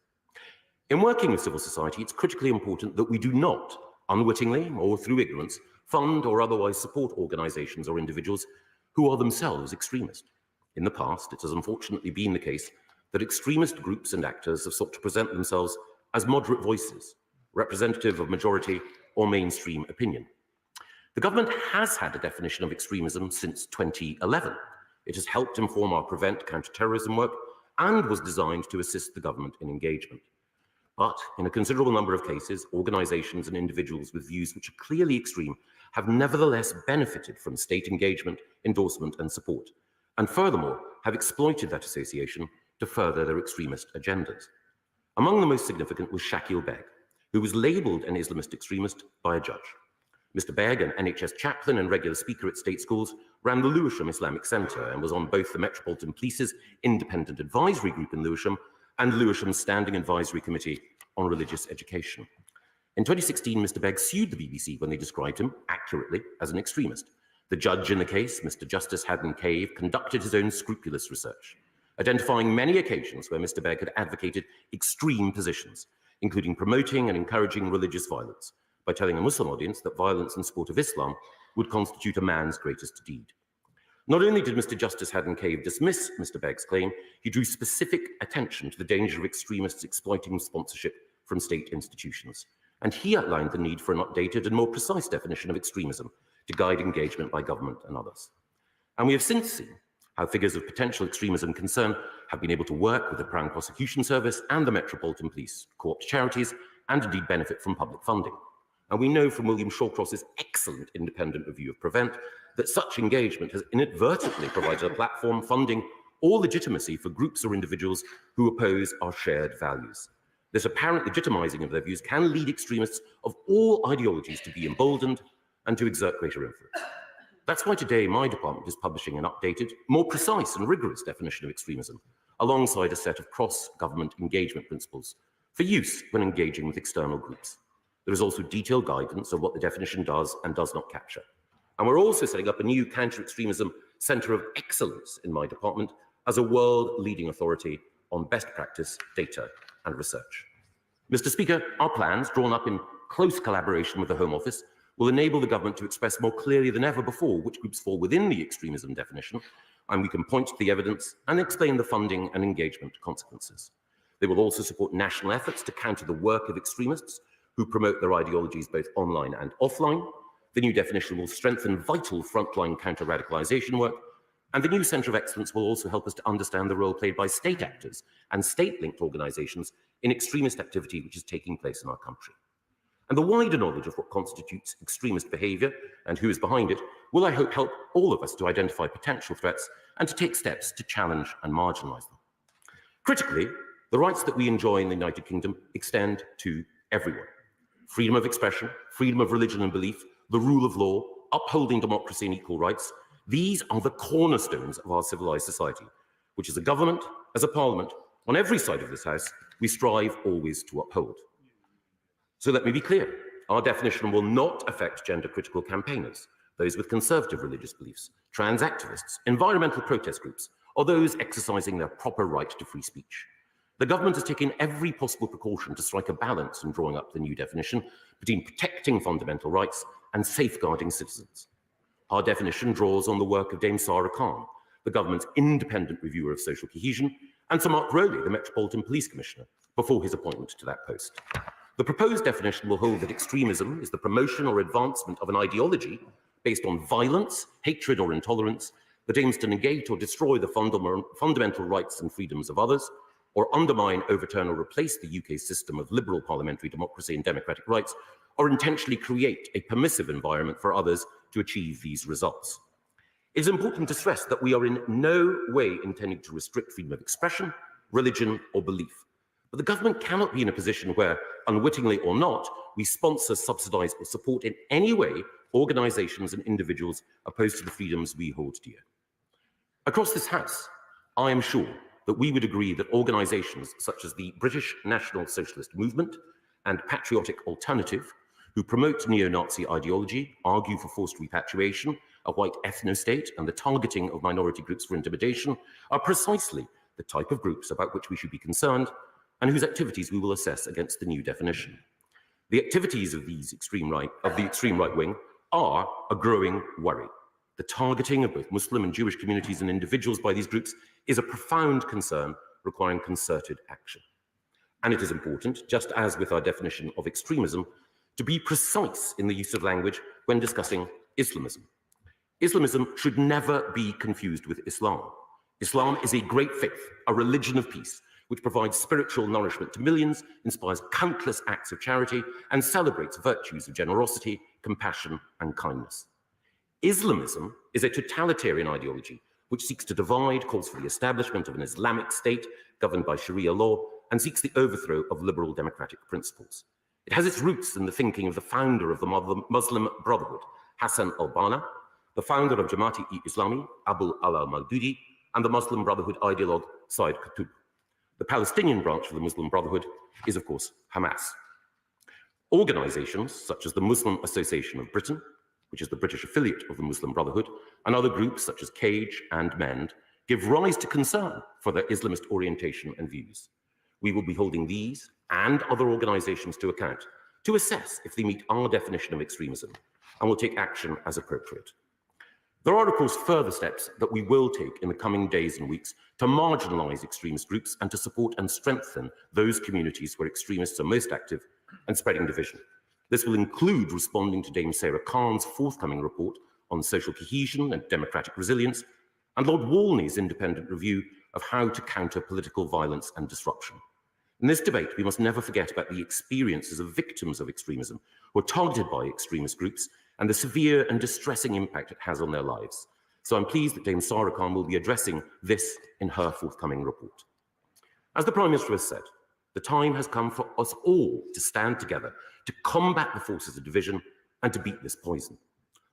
In working with civil society, it's critically important that we do not, unwittingly or through ignorance, fund or otherwise support organisations or individuals who are themselves extremist. In the past, it has unfortunately been the case that extremist groups and actors have sought to present themselves as moderate voices, representative of majority or mainstream opinion. The government has had a definition of extremism since 2011. It has helped inform our prevent counter-terrorism work and was designed to assist the government in engagement. But in a considerable number of cases, organisations and individuals with views which are clearly extreme have nevertheless benefited from state engagement, endorsement and support, and furthermore have exploited that association to further their extremist agendas. Among the most significant was Shakil Beg, who was labelled an Islamist extremist by a judge. Mr. Beg, an NHS chaplain and regular speaker at state schools, ran the Lewisham Islamic Centre and was on both the Metropolitan Police's Independent Advisory Group in Lewisham and Lewisham's Standing Advisory Committee on Religious Education. In 2016, Mr. Beg sued the BBC when they described him, accurately, as an extremist. The judge in the case, Mr. Justice Haddon Cave, conducted his own scrupulous research, identifying many occasions where Mr. Beg had advocated extreme positions, including promoting and encouraging religious violence, by telling a Muslim audience that violence in support of Islam would constitute a man's greatest deed. Not only did Mr. Justice Haddon Cave dismiss Mr. Begg's claim, he drew specific attention to the danger of extremists exploiting sponsorship from state institutions. And he outlined the need for an updated and more precise definition of extremism to guide engagement by government and others. And we have since seen how figures of potential extremism concern have been able to work with the Crown Prosecution Service and the Metropolitan Police, co-opt charities, and indeed benefit from public funding. And we know from William Shawcross's excellent independent review of Prevent that such engagement has inadvertently provided a platform, funding, or legitimacy for groups or individuals who oppose our shared values. This apparent legitimizing of their views can lead extremists of all ideologies to be emboldened and to exert greater influence. That's why today my department is publishing an updated, more precise and rigorous definition of extremism, alongside a set of cross-government engagement principles for use when engaging with external groups. There is also detailed guidance on what the definition does and does not capture. And we're also setting up a new counter-extremism centre of excellence in my department as a world-leading authority on best practice, data and research. Mr. Speaker, our plans, drawn up in close collaboration with the Home Office, will enable the government to express more clearly than ever before which groups fall within the extremism definition, and we can point to the evidence and explain the funding and engagement consequences. They will also support national efforts to counter the work of extremists who promote their ideologies both online and offline. The new definition will strengthen vital frontline counter-radicalisation work, and the new Centre of Excellence will also help us to understand the role played by state actors and state-linked organisations in extremist activity which is taking place in our country. And the wider knowledge of what constitutes extremist behaviour and who is behind it will, I hope, help all of us to identify potential threats and to take steps to challenge and marginalise them. Critically, the rights that we enjoy in the United Kingdom extend to everyone. Freedom of expression, freedom of religion and belief, the rule of law, upholding democracy and equal rights, these are the cornerstones of our civilised society, which as a government, as a parliament, on every side of this house, we strive always to uphold. So let me be clear, our definition will not affect gender-critical campaigners, those with conservative religious beliefs, trans activists, environmental protest groups, or those exercising their proper right to free speech. The government has taken every possible precaution to strike a balance in drawing up the new definition between protecting fundamental rights and safeguarding citizens. Our definition draws on the work of Dame Sarah Khan, the government's independent reviewer of social cohesion, and Sir Mark Rowley, the Metropolitan Police Commissioner, before his appointment to that post. The proposed definition will hold that extremism is the promotion or advancement of an ideology based on violence, hatred, or intolerance that aims to negate or destroy the fundamental rights and freedoms of others, or undermine, overturn, or replace the UK system of liberal parliamentary democracy and democratic rights, or intentionally create a permissive environment for others to achieve these results. It is important to stress that we are in no way intending to restrict freedom of expression, religion, or belief. But the government cannot be in a position where, unwittingly or not, we sponsor, subsidise, or support in any way organisations and individuals opposed to the freedoms we hold dear. Across this House, I am sure that we would agree that organisations such as the British National Socialist Movement and Patriotic Alternative, who promote neo-Nazi ideology, argue for forced repatriation, a white ethno-state, and the targeting of minority groups for intimidation, are precisely the type of groups about which we should be concerned and whose activities we will assess against the new definition. The activities of the extreme right wing are a growing worry. The targeting of both Muslim and Jewish communities and individuals by these groups is a profound concern requiring concerted action. And it is important, just as with our definition of extremism, to be precise in the use of language when discussing Islamism. Islamism should never be confused with Islam. Islam is a great faith, a religion of peace, which provides spiritual nourishment to millions, inspires countless acts of charity, and celebrates virtues of generosity, compassion, and kindness. Islamism is a totalitarian ideology which seeks to divide, calls for the establishment of an Islamic state governed by Sharia law, and seeks the overthrow of liberal democratic principles. It has its roots in the thinking of the founder of the Muslim Brotherhood, Hassan al-Banna, the founder of Jamaat-e-Islami, Abu al-Mawdudi, and the Muslim Brotherhood ideologue, Said Qutb. The Palestinian branch of the Muslim Brotherhood is, of course, Hamas. Organisations such as the Muslim Association of Britain, which is the British affiliate of the Muslim Brotherhood, and other groups such as Cage and Mend, give rise to concern for their Islamist orientation and views. We will be holding these and other organisations to account to assess if they meet our definition of extremism, and will take action as appropriate. There are, of course, further steps that we will take in the coming days and weeks to marginalise extremist groups and to support and strengthen those communities where extremists are most active and spreading division. This will include responding to Dame Sarah Khan's forthcoming report on social cohesion and democratic resilience, and Lord Walney's independent review of how to counter political violence and disruption. In this debate, we must never forget about the experiences of victims of extremism who are targeted by extremist groups and the severe and distressing impact it has on their lives. So I'm pleased that Dame Sarah Khan will be addressing this in her forthcoming report. As the Prime Minister has said, the time has come for us all to stand together to combat the forces of division and to beat this poison.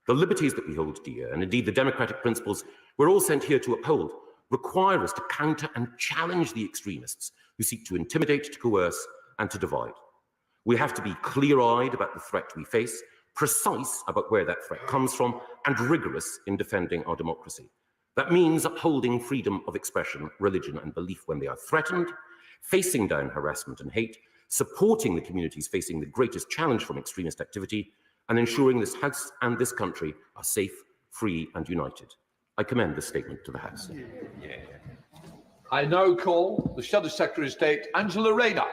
The liberties that we hold dear, and indeed the democratic principles we're all sent here to uphold, require us to counter and challenge the extremists who seek to intimidate, to coerce, and to divide. We have to be clear-eyed about the threat we face, precise about where that threat comes from, and rigorous in defending our democracy. That means upholding freedom of expression, religion, and belief when they are threatened, facing down harassment and hate, supporting the communities facing the greatest challenge from extremist activity, and ensuring this House and this country are safe, free, and united. I commend this statement to the House. I now call the Shadow Secretary of State, Angela Rayner.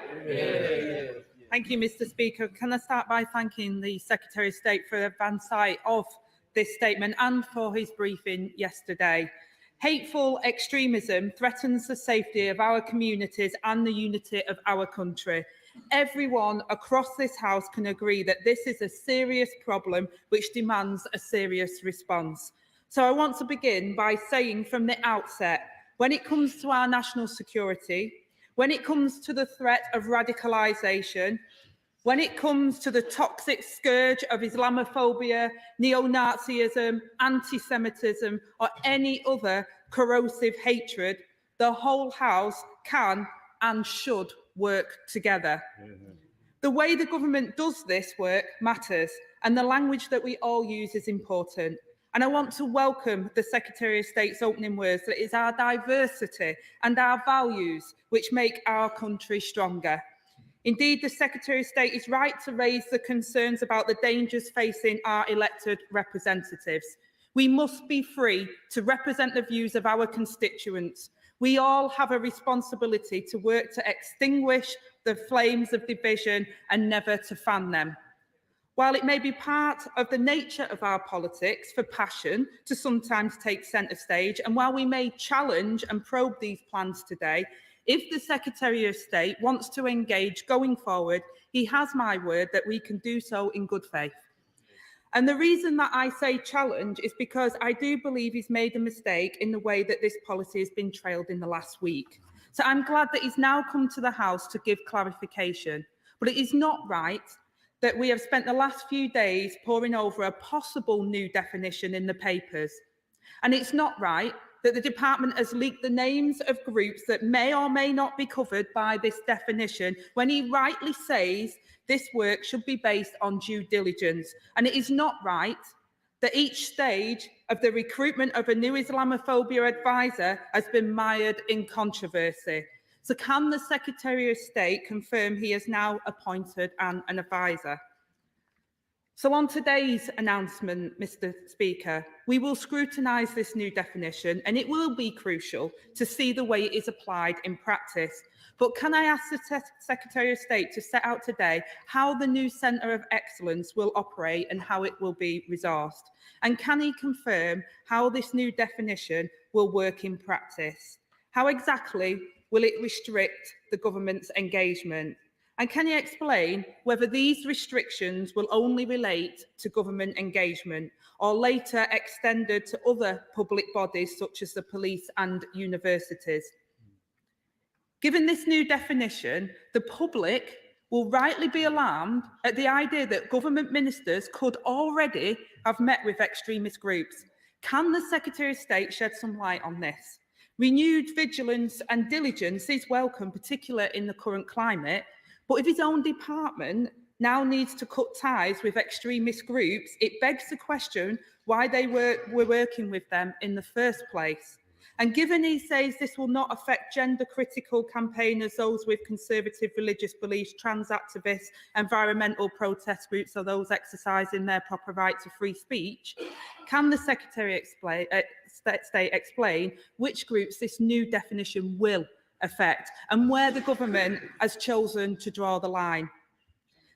Thank you, Mr. Speaker. Can I start by thanking the Secretary of State for advance sight of this statement and for his briefing yesterday. Hateful extremism threatens the safety of our communities and the unity of our country. Everyone across this House can agree that this is a serious problem which demands a serious response. So I want to begin by saying from the outset, when it comes to our national security, when it comes to the threat of radicalisation, when it comes to the toxic scourge of Islamophobia, neo-Nazism, anti-Semitism, or any other corrosive hatred, the whole House can and should work together. The way the government does this work matters, and the language that we all use is important. And I want to welcome the Secretary of State's opening words that it is our diversity and our values which make our country stronger. Indeed, the Secretary of State is right to raise the concerns about the dangers facing our elected representatives. We must be free to represent the views of our constituents. We all have a responsibility to work to extinguish the flames of division and never to fan them. While it may be part of the nature of our politics for passion to sometimes take centre stage, and while we may challenge and probe these plans today, if the Secretary of State wants to engage going forward, he has my word that we can do so in good faith. And the reason that I say challenge is because I do believe he's made a mistake in the way that this policy has been trailed in the last week. So I'm glad that he's now come to the House to give clarification. But it is not right that we have spent the last few days poring over a possible new definition in the papers. And it's not right that the department has leaked the names of groups that may or may not be covered by this definition when he rightly says this work should be based on due diligence. And it is not right that each stage of the recruitment of a new Islamophobia advisor has been mired in controversy. So can the Secretary of State confirm he has now appointed an advisor? So on today's announcement, Mr. Speaker, we will scrutinise this new definition, and it will be crucial to see the way it is applied in practice. But can I ask the Secretary of State to set out today how the new Centre of Excellence will operate and how it will be resourced? And can he confirm how this new definition will work in practice? How exactly will it restrict the government's engagement? And can you explain whether these restrictions will only relate to government engagement or later extended to other public bodies such as the police and universities? Given this new definition, the public will rightly be alarmed at the idea that government ministers could already have met with extremist groups. Can the Secretary of State shed some light on this? Renewed vigilance and diligence is welcome, particularly in the current climate, but if his own department now needs to cut ties with extremist groups, it begs the question why they were working with them in the first place. And given he says this will not affect gender-critical campaigners, those with conservative religious beliefs, trans activists, environmental protest groups, or those exercising their proper right to free speech, can the Secretary of State explain which groups this new definition will affect and where the government has chosen to draw the line?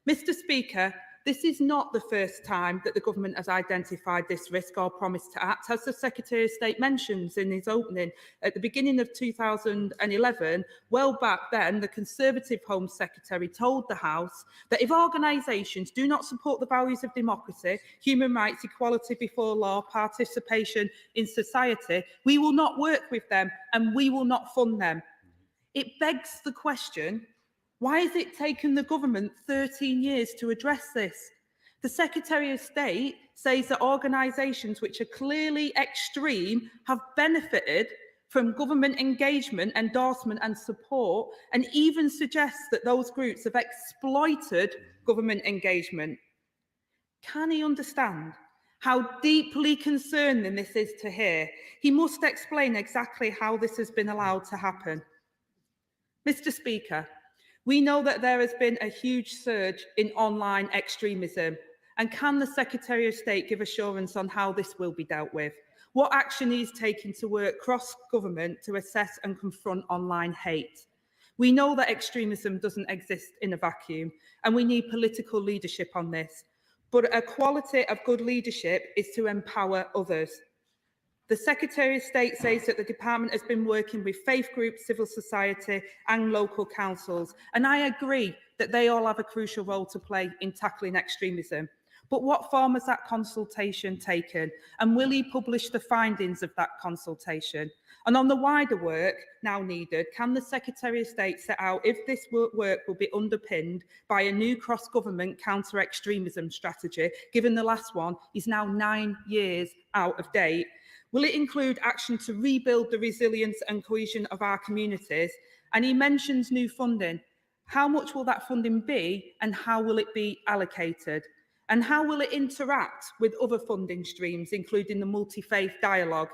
Mr. Speaker, this is not the first time that the government has identified this risk or promised to act. As the Secretary of State mentions in his opening, at the beginning of 2011, well back then, the Conservative Home Secretary told the House that if organisations do not support the values of democracy, human rights, equality before law, participation in society, we will not work with them and we will not fund them. It begs the question, why has it taken the government 13 years to address this? The Secretary of State says that organisations which are clearly extreme have benefited from government engagement, endorsement and support, and even suggests that those groups have exploited government engagement. Can he understand how deeply concerning this is to hear? He must explain exactly how this has been allowed to happen. Mr. Speaker, we know that there has been a huge surge in online extremism, and can the Secretary of State give assurance on how this will be dealt with? What action is taken to work cross-government to assess and confront online hate? We know that extremism doesn't exist in a vacuum, and we need political leadership on this. But a quality of good leadership is to empower others. The Secretary of State says that the department has been working with faith groups, civil society and local councils, and I agree that they all have a crucial role to play in tackling extremism. But what form has that consultation taken, and will he publish the findings of that consultation? And on the wider work now needed, can the Secretary of State set out if this work will be underpinned by a new cross-government counter-extremism strategy, given the last one is now 9 years out of date? Will it include action to rebuild the resilience and cohesion of our communities? And he mentions new funding. How much will that funding be, and how will it be allocated? And how will it interact with other funding streams, including the multi-faith dialogue?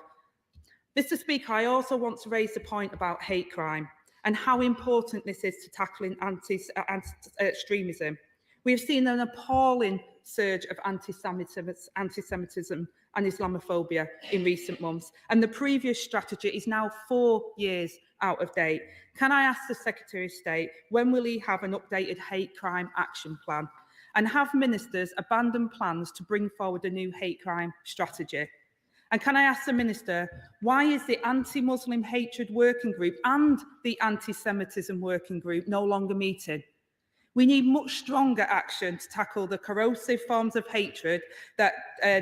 Mr. Speaker, I also want to raise the point about hate crime and how important this is to tackling anti-extremism. We have seen an appalling surge of anti-Semitism and Islamophobia in recent months, and the previous strategy is now 4 years out of date. Can I ask the Secretary of State, when will he have an updated hate crime action plan? And have ministers abandoned plans to bring forward a new hate crime strategy? And can I ask the Minister, why is the anti-Muslim hatred working group and the anti-Semitism working group no longer meeting? We need much stronger action to tackle the corrosive forms of hatred that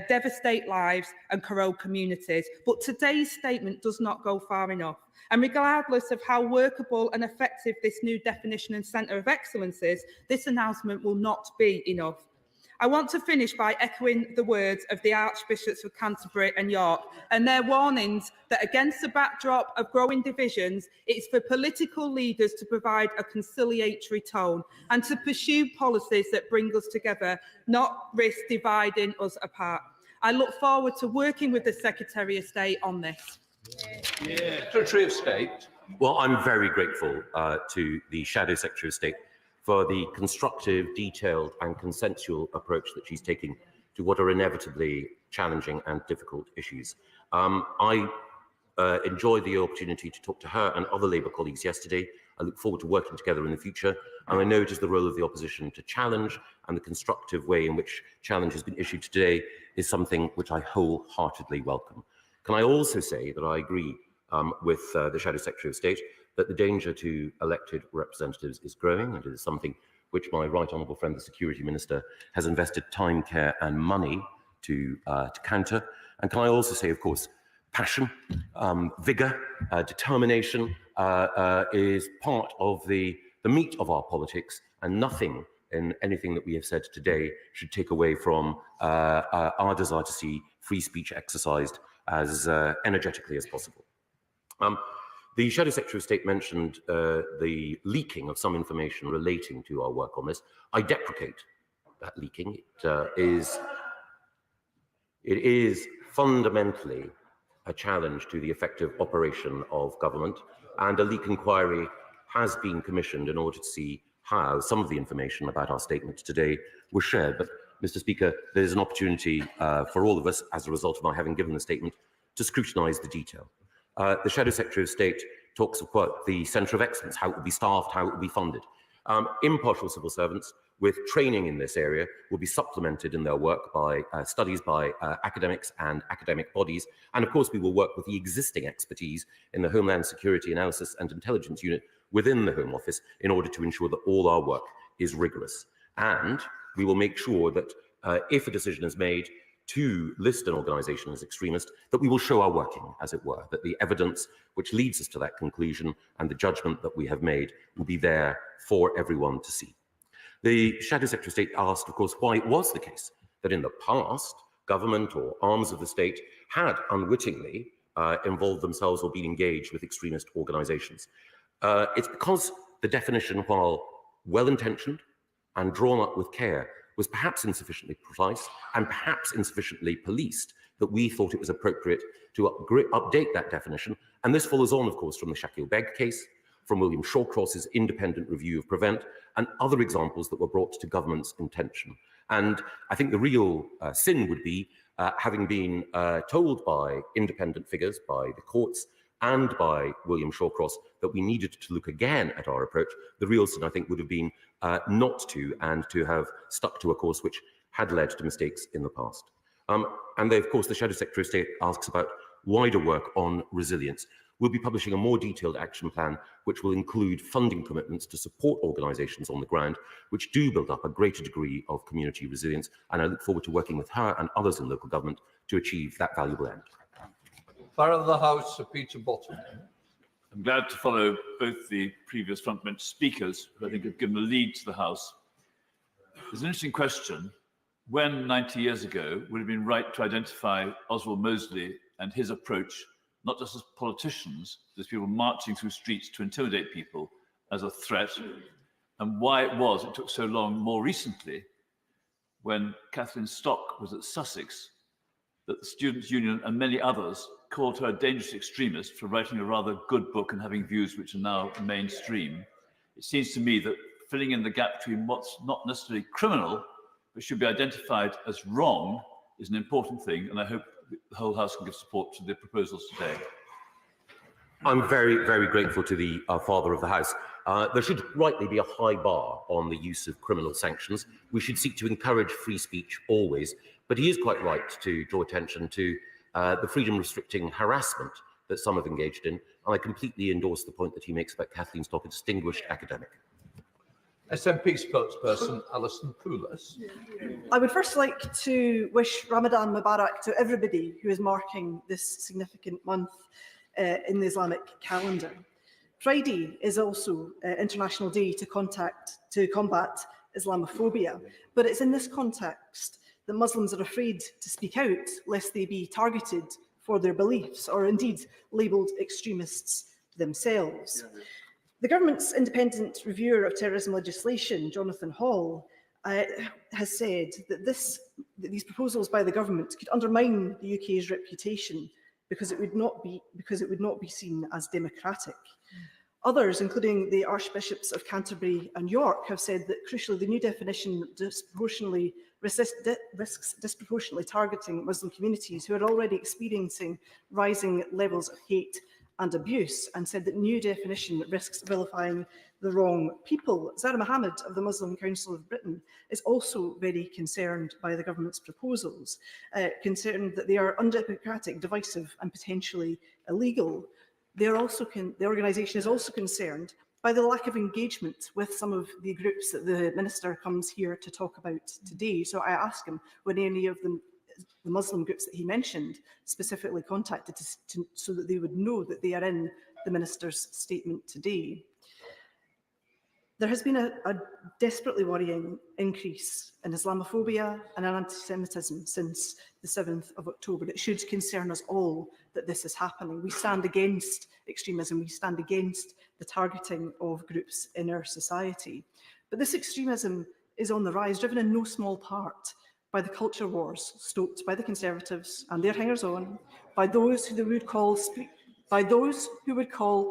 devastate lives and corrode communities. But today's statement does not go far enough. And regardless of how workable and effective this new definition and centre of excellence is, this announcement will not be enough. I want to finish by echoing the words of the Archbishops of Canterbury and York and their warnings that against the backdrop of growing divisions, it's for political leaders to provide a conciliatory tone and to pursue policies that bring us together, not risk dividing us apart. I look forward to working with the Secretary of State on this. Secretary of State. Well, I'm very grateful to the Shadow Secretary of State for the constructive, detailed and consensual approach that she's taking to what are inevitably challenging and difficult issues. I enjoyed the opportunity to talk to her and other Labour colleagues yesterday. I look forward to working together in the future, and I know it is the role of the opposition to challenge, and the constructive way in which challenge has been issued today is something which I wholeheartedly welcome. Can I also say that I agree with the Shadow Secretary of State that the danger to elected representatives is growing, and it is something which my right honourable friend, the Security Minister, has invested time, care and money to counter. And can I also say, of course, passion, vigour, determination is part of the meat of our politics, and nothing in anything that we have said today should take away from our desire to see free speech exercised as energetically as possible. The Shadow Secretary of State mentioned the leaking of some information relating to our work on this. I deprecate that leaking. It is fundamentally a challenge to the effective operation of government, and a leak inquiry has been commissioned in order to see how some of the information about our statement today was shared. But, Mr. Speaker, there's an opportunity for all of us, as a result of my having given the statement, to scrutinise the detail. The Shadow Secretary of State talks about the Centre of Excellence, how it will be staffed, how it will be funded. Impartial civil servants with training in this area will be supplemented in their work by studies by academics and academic bodies. And of course, we will work with the existing expertise in the Homeland Security Analysis and Intelligence Unit within the Home Office in order to ensure that all our work is rigorous. And we will make sure that if a decision is made to list an organisation as extremist, that we will show our working, as it were, that the evidence which leads us to that conclusion and the judgment that we have made will be there for everyone to see. The Shadow Secretary of State asked, of course, why it was the case that in the past, government or arms of the state had unwittingly involved themselves or been engaged with extremist organisations. It's because the definition, while well-intentioned and drawn up with care, was perhaps insufficiently precise and perhaps insufficiently policed, that we thought it was appropriate to update that definition. And this follows on, of course, from the Shakil Beg case, from William Shawcross's independent review of Prevent, and other examples that were brought to government's attention. And I think the real sin would be having been told by independent figures, by the courts, and by William Shawcross that we needed to look again at our approach, the real sin, I think, would have been not to, and to have stuck to a course which had led to mistakes in the past. And then, of course, the Shadow Secretary of State asks about wider work on resilience. We'll be publishing a more detailed action plan, which will include funding commitments to support organisations on the ground, which do build up a greater degree of community resilience. And I look forward to working with her and others in local government to achieve that valuable end. Clerk of the House, Sir Peter Bottom. I'm glad to follow both the previous frontbench speakers, who I think have given a lead to the House. There's an interesting question. When 90 years ago would it have been right to identify Oswald Mosley and his approach, not just as politicians, but as people marching through streets to intimidate people, as a threat, and why it took so long more recently, when Catherine Stock was at Sussex, that the Students' Union and many others called her a dangerous extremist for writing a rather good book and having views which are now mainstream. It seems to me that filling in the gap between what's not necessarily criminal, but should be identified as wrong, is an important thing, and I hope the whole House can give support to the proposals today. I'm very, very grateful to the Father of the House. There should rightly be a high bar on the use of criminal sanctions. We should seek to encourage free speech always, but he is quite right to draw attention to the freedom-restricting harassment that some have engaged in, and I completely endorse the point that he makes about Kathleen Stock, a distinguished academic. SNP spokesperson Alison Poulos. I would first like to wish Ramadan Mubarak to everybody who is marking this significant month in the Islamic calendar. Friday is also International Day to combat Islamophobia, but it's in this context that Muslims are afraid to speak out lest they be targeted for their beliefs or indeed labelled extremists themselves. The government's independent reviewer of terrorism legislation, Jonathan Hall, has said that these proposals by the government could undermine the UK's reputation because it would not be seen as democratic. Others, including the Archbishops of Canterbury and York, have said that crucially the new definition risks disproportionately targeting Muslim communities who are already experiencing rising levels of hate and abuse, and said that new definition risks vilifying the wrong people. Zara Mohammed of the Muslim Council of Britain is also very concerned by the government's proposals, concerned that they are undemocratic, divisive and potentially illegal. The organisation is also concerned by the lack of engagement with some of the groups that the Minister comes here to talk about today. So I ask him, when any of the Muslim groups that he mentioned specifically contacted so that they would know that they are in the Minister's statement today. There has been a desperately worrying increase in Islamophobia and anti-Semitism since the 7th of October. It should concern us all that this is happening. We stand against extremism. We stand against the targeting of groups in our society. But this extremism is on the rise, driven in no small part by the culture wars stoked by the Conservatives and their hangers-on, by those who would call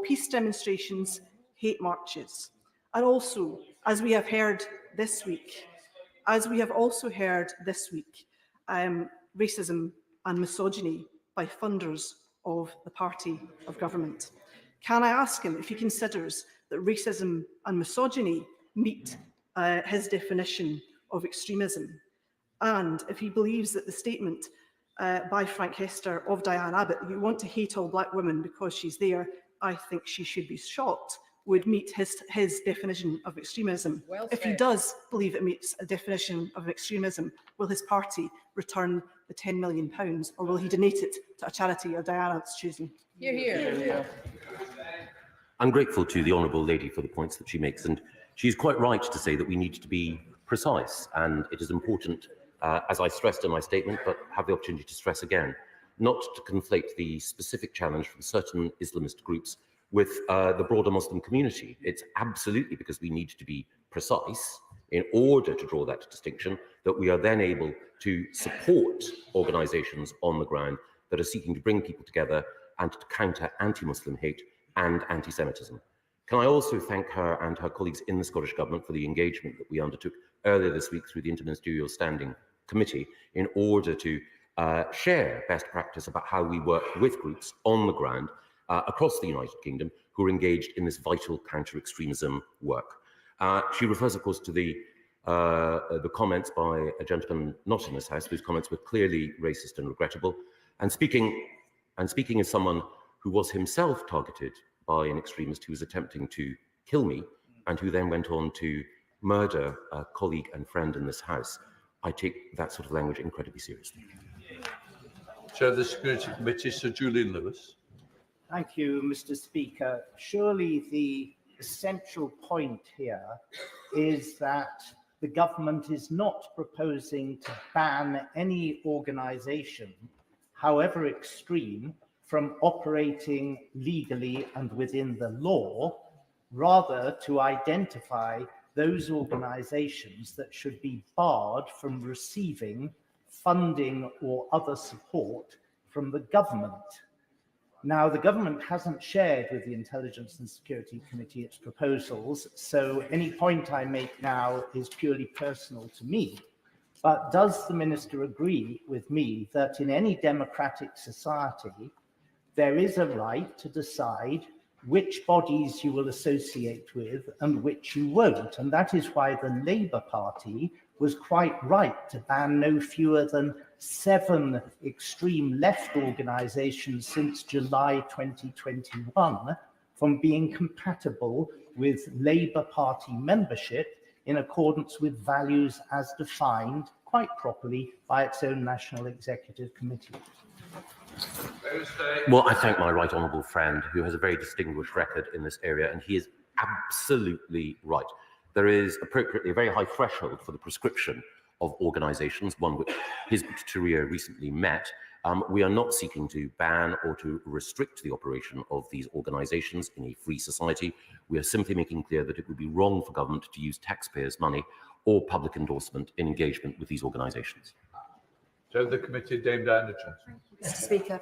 peace demonstrations hate marches. And also, as we have heard this week, racism and misogyny by funders of the party of government. Can I ask him if he considers that racism and misogyny meet his definition of extremism? And if he believes that the statement by Frank Hester of Diane Abbott, "You want to hate all black women because she's there, I think she should be shot," would meet his definition of extremism. Well, if he does believe it meets a definition of extremism, will his party return the £10 million, or will he donate it to a charity of Diana's choosing? Hear, hear. I'm grateful to the Honourable Lady for the points that she makes, and she's quite right to say that we need to be precise, and it is important, as I stressed in my statement, but have the opportunity to stress again, not to conflate the specific challenge from certain Islamist groups with the broader Muslim community. It's absolutely because we need to be precise in order to draw that distinction that we are then able to support organisations on the ground that are seeking to bring people together and to counter anti-Muslim hate and anti-Semitism. Can I also thank her and her colleagues in the Scottish Government for the engagement that we undertook earlier this week through the Interministerial Standing Committee in order to share best practice about how we work with groups on the ground across the United Kingdom who are engaged in this vital counter-extremism work. She refers, of course, to the comments by a gentleman not in this House, whose comments were clearly racist and regrettable. And speaking as someone who was himself targeted by an extremist who was attempting to kill me and who then went on to murder a colleague and friend in this House, I take that sort of language incredibly seriously. Chair of the Security Committee, Sir Julian Lewis. Thank you, Mr. Speaker. Surely the essential point here is that the government is not proposing to ban any organisation, however extreme, from operating legally and within the law, rather to identify those organisations that should be barred from receiving funding or other support from the government. Now, the government hasn't shared with the Intelligence and Security Committee its proposals, so any point I make now is purely personal to me. But does the Minister agree with me that in any democratic society, there is a right to decide which bodies you will associate with and which you won't? And that is why the Labour Party was quite right to ban no fewer than 7 extreme left organisations since July 2021 from being compatible with Labour Party membership in accordance with values as defined quite properly by its own National Executive Committee. Well, I thank my right honourable friend, who has a very distinguished record in this area, and he is absolutely right. There is appropriately a very high threshold for the prescription of organisations, one which his career recently met. We are not seeking to ban or to restrict the operation of these organisations in a free society. We are simply making clear that it would be wrong for government to use taxpayers' money or public endorsement in engagement with these organisations. Chair of the Committee, Dame Diana Johnson. Mr. Speaker,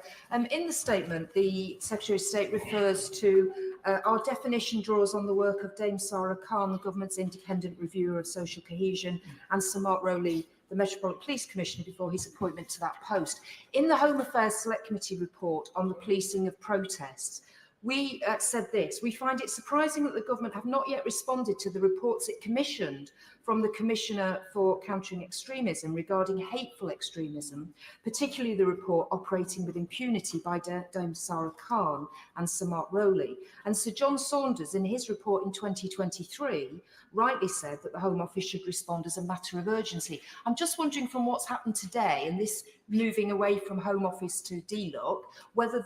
in the statement, the Secretary of State refers to our definition draws on the work of Dame Sarah Khan, the government's independent reviewer of social cohesion, and Sir Mark Rowley, the Metropolitan Police Commissioner, before his appointment to that post. In the Home Affairs Select Committee report on the policing of protests, we said this: we find it surprising that the government have not yet responded to the reports it commissioned from the Commissioner for Countering Extremism regarding hateful extremism, particularly the report Operating with Impunity by Dame Sarah Khan and Sir Mark Rowley. And Sir John Saunders, in his report in 2023, rightly said that the Home Office should respond as a matter of urgency. I'm just wondering, from what's happened today and this moving away from Home Office to DLUC, whether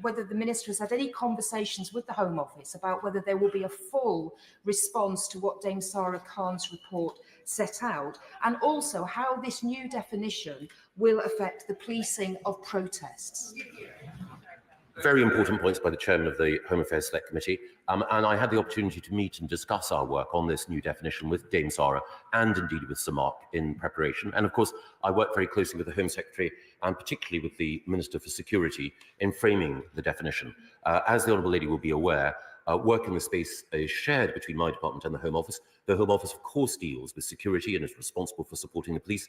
whether the Minister has had any conversations with the Home Office about whether there will be a full response to what Dame Sarah Khan's report set out, and also how this new definition will affect the policing of protests. Very important points by the chairman of the Home Affairs Select Committee, and I had the opportunity to meet and discuss our work on this new definition with Dame Sarah and indeed with Sir Mark in preparation. And of course, I worked very closely with the Home Secretary and particularly with the Minister for Security in framing the definition. As the Honourable Lady will be aware, work in the space is shared between my department and the Home Office. The Home Office, of course, deals with security and is responsible for supporting the police.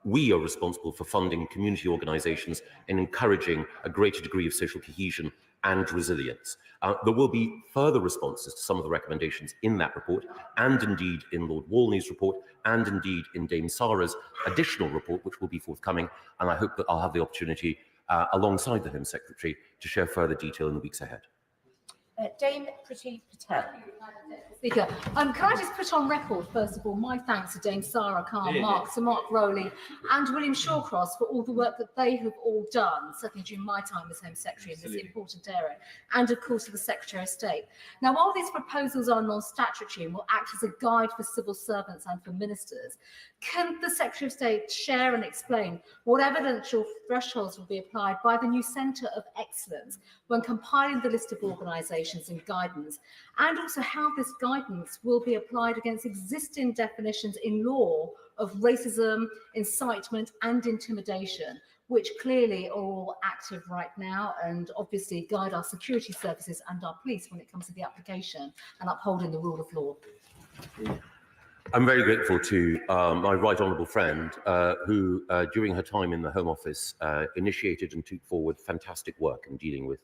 We are responsible for funding community organisations and encouraging a greater degree of social cohesion and resilience. There will be further responses to some of the recommendations in that report, and indeed in Lord Walney's report, and indeed in Dame Sarah's additional report, which will be forthcoming. And I hope that I'll have the opportunity, alongside the Home Secretary, to share further detail in the weeks ahead. Dame Priti Patel. Speaker, can I just put on record, first of all, my thanks to Dame Sarah Khan, Sir Mark Rowley and William Shawcross for all the work that they have all done, certainly during my time as Home Secretary in this important area, and of course to the Secretary of State. Now, while these proposals are non-statutory and will act as a guide for civil servants and for ministers, can the Secretary of State share and explain what evidential thresholds will be applied by the new Centre of Excellence when compiling the list of organisations and guidance, and also how this guidance will be applied against existing definitions in law of racism, incitement and intimidation, which clearly are all active right now and obviously guide our security services and our police when it comes to the application and upholding the rule of law. I'm very grateful to my right honourable friend who, during her time in the Home Office, initiated and took forward fantastic work in dealing with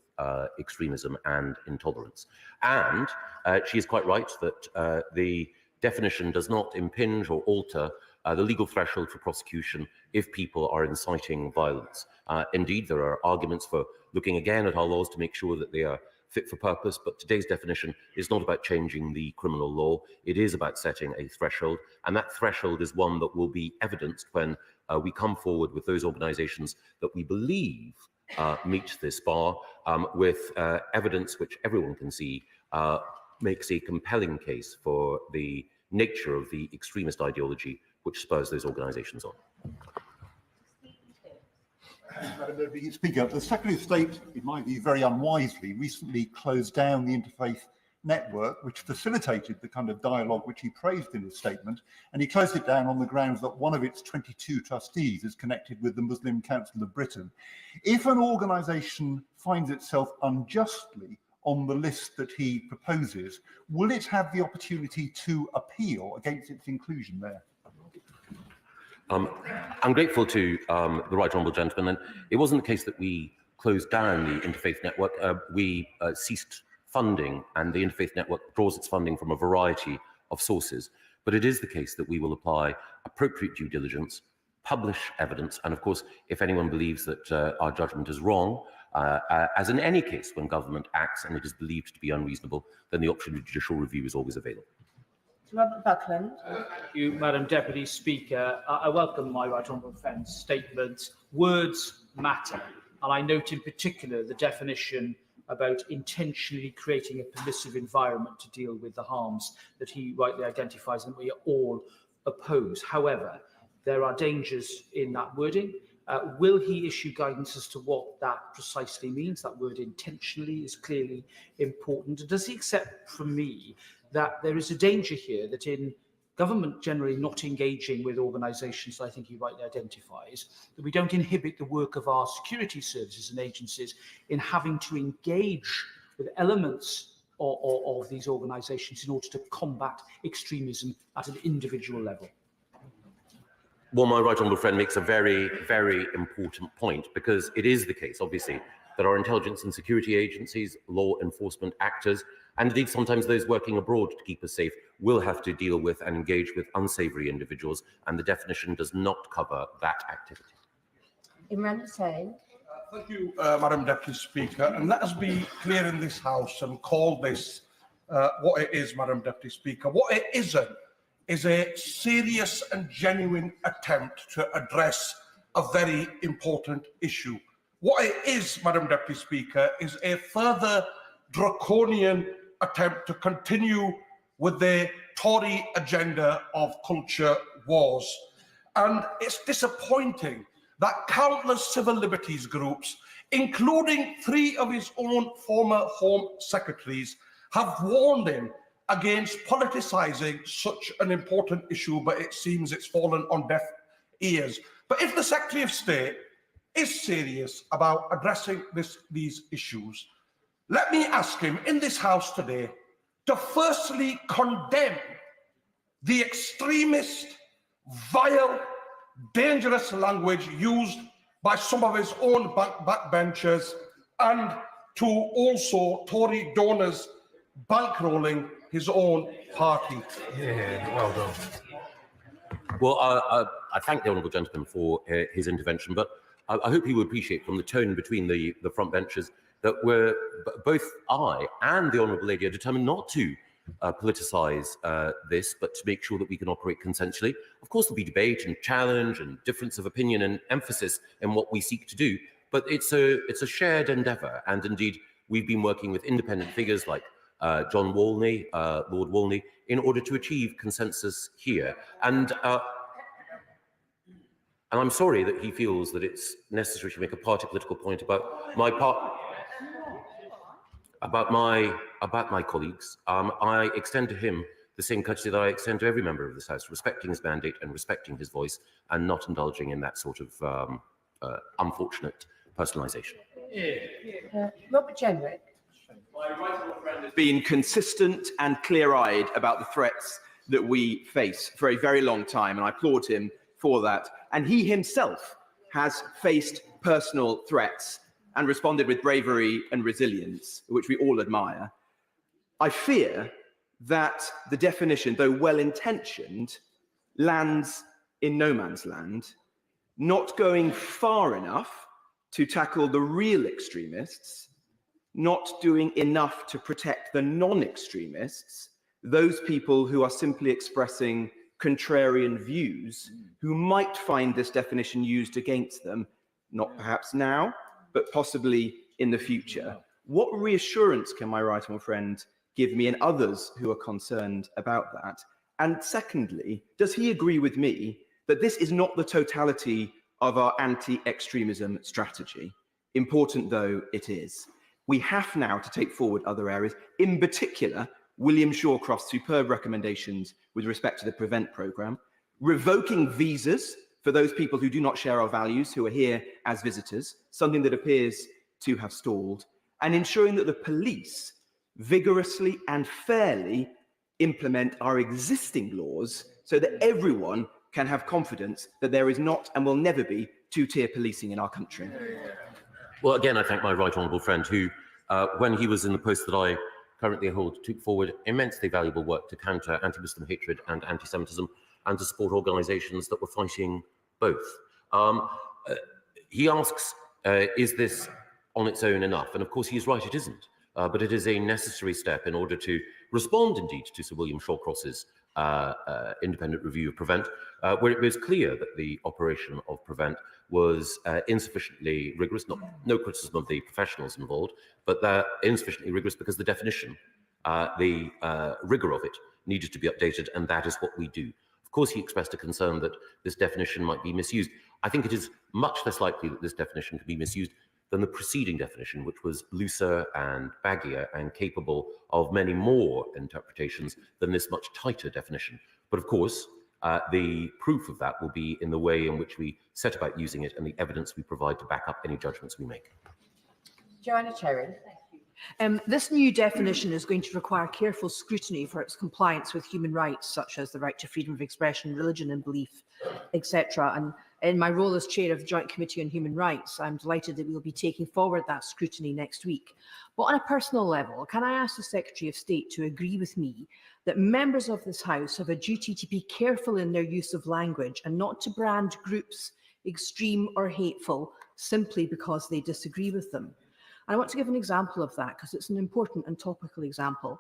extremism and intolerance. And she is quite right that the definition does not impinge or alter the legal threshold for prosecution if people are inciting violence. Indeed, there are arguments for looking again at our laws to make sure that they are fit for purpose, but today's definition is not about changing the criminal law. It is about setting a threshold, and that threshold is one that will be evidenced when we come forward with those organisations that we believe meet this bar, with evidence which everyone can see makes a compelling case for the nature of the extremist ideology which spurs those organisations on. Madam Speaker, the Secretary of State, in my view, very unwisely, recently closed down the interfaith network, which facilitated the kind of dialogue which he praised in his statement, and he closed it down on the grounds that one of its 22 trustees is connected with the Muslim Council of Britain. If an organisation finds itself unjustly on the list that he proposes, will it have the opportunity to appeal against its inclusion there? I'm grateful to the right honourable gentleman, and it wasn't the case that we closed down the interfaith network. We ceased funding, and the interfaith network draws its funding from a variety of sources. But it is the case that we will apply appropriate due diligence, publish evidence, and of course, if anyone believes that our judgment is wrong, as in any case when government acts and it is believed to be unreasonable, then the option of judicial review is always available. Robert Buckland. Thank you, Madam Deputy Speaker. I welcome my right honourable friend's statement. Words matter, and I note in particular the definition about intentionally creating a permissive environment to deal with the harms that he rightly identifies and we all oppose. However, there are dangers in that wording. Will he issue guidance as to what that precisely means? That word intentionally is clearly important. Does he accept from me that there is a danger here that in government generally not engaging with organisations I think he rightly identifies, that we don't inhibit the work of our security services and agencies in having to engage with elements of these organisations in order to combat extremism at an individual level? Well, my right honourable friend makes a very, very important point, because it is the case, obviously, that our intelligence and security agencies, law enforcement actors, and indeed sometimes those working abroad to keep us safe, will have to deal with and engage with unsavoury individuals, and the definition does not cover that activity. Imran Hussain. Thank you, Madam Deputy Speaker. And let us be clear in this House and call this what it is, Madam Deputy Speaker. What it isn't is a serious and genuine attempt to address a very important issue. What it is, Madam Deputy Speaker, is a further draconian attempt to continue with the Tory agenda of culture wars. And it's disappointing that countless civil liberties groups, including 3 of his own former Home Secretaries, have warned him against politicising such an important issue, but it seems it's fallen on deaf ears. But if the Secretary of State is serious about addressing these issues, let me ask him in this House today to firstly condemn the extremist, vile, dangerous language used by some of his own backbenchers, and to also Tory donors bankrolling his own party. Yeah, well done. Well, I thank the honourable gentleman for his intervention, but I hope he will appreciate from the tone between the front benches that both I and the honourable lady are determined not to politicise this, but to make sure that we can operate consensually. Of course, there'll be debate and challenge and difference of opinion and emphasis in what we seek to do, but it's a shared endeavour. And indeed, we've been working with independent figures like John Walney, Lord Walney, in order to achieve consensus here. And I'm sorry that he feels that it's necessary to make a party political point about my colleagues. I extend to him the same courtesy that I extend to every member of this House, respecting his mandate and respecting his voice, and not indulging in that sort of unfortunate personalisation. Robert Jenrick. My right honourable friend has been consistent and clear-eyed about the threats that we face for a very long time, and I applaud him for that. And he himself has faced personal threats and responded with bravery and resilience, which we all admire. I fear that the definition, though well-intentioned, lands in no man's land, not going far enough to tackle the real extremists, not doing enough to protect the non-extremists, those people who are simply expressing contrarian views, who might find this definition used against them, not perhaps now, but possibly in the future. What reassurance can my right honourable friend give me and others who are concerned about that? And secondly, does he agree with me that this is not the totality of our anti-extremism strategy, important though it is? We have now to take forward other areas, in particular, William Shawcroft's superb recommendations with respect to the PREVENT programme, revoking visas for those people who do not share our values, who are here as visitors, something that appears to have stalled, and ensuring that the police vigorously and fairly implement our existing laws so that everyone can have confidence that there is not and will never be two-tier policing in our country. Well, again, I thank my right honourable friend who, when he was in the post that I currently hold, took forward immensely valuable work to counter anti-Muslim hatred and anti-Semitism and to support organisations that were fighting both. He asks, is this on its own enough? And of course, he's right, it isn't. But it is a necessary step in order to respond, indeed, to Sir William Shawcross's independent review of PREVENT, where it was clear that the operation of PREVENT was insufficiently rigorous. No criticism of the professionals involved, but insufficiently rigorous because the definition, the rigour of it, needed to be updated, and that is what we do. Of course, he expressed a concern that this definition might be misused. I think it is much less likely that this definition could be misused than the preceding definition, which was looser and baggier and capable of many more interpretations than this much tighter definition. But of course, the proof of that will be in the way in which we set about using it and the evidence we provide to back up any judgments we make. Joanna Cherry. This new definition is going to require careful scrutiny for its compliance with human rights, such as the right to freedom of expression, religion and belief, etc. And in my role as chair of the Joint Committee on Human Rights, I'm delighted that we will be taking forward that scrutiny next week. But on a personal level, can I ask the Secretary of State to agree with me that members of this House have a duty to be careful in their use of language and not to brand groups extreme or hateful simply because they disagree with them? I want to give an example of that because it's an important and topical example.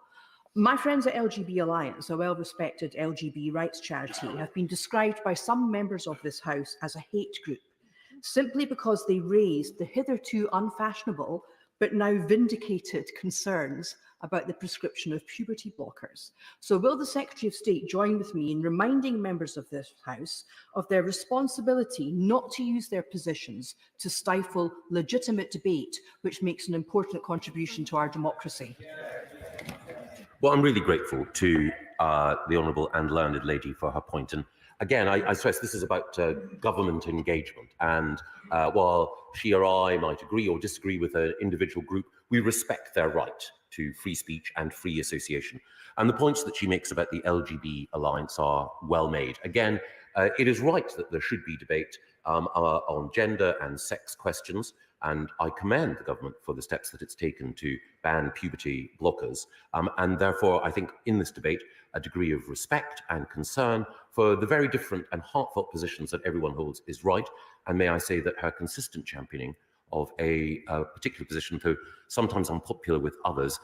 My friends at LGB Alliance, a well-respected LGBT rights charity, have been described by some members of this House as a hate group, simply because they raised the hitherto unfashionable but now vindicated concerns about the prescription of puberty blockers. So will the Secretary of State join with me in reminding members of this House of their responsibility not to use their positions to stifle legitimate debate, which makes an important contribution to our democracy? Well, I'm really grateful to the Honourable and Learned Lady for her point. And again, I stress this is about government engagement. And while she or I might agree or disagree with an individual group, we respect their right to free speech and free association. And the points that she makes about the LGB Alliance are well made. Again, it is right that there should be debate on gender and sex questions. And I commend the government for the steps that it's taken to ban puberty blockers. And therefore, I think in this debate, a degree of respect and concern for the very different and heartfelt positions that everyone holds is right. And may I say that her consistent championing of a particular position, though sometimes unpopular with others,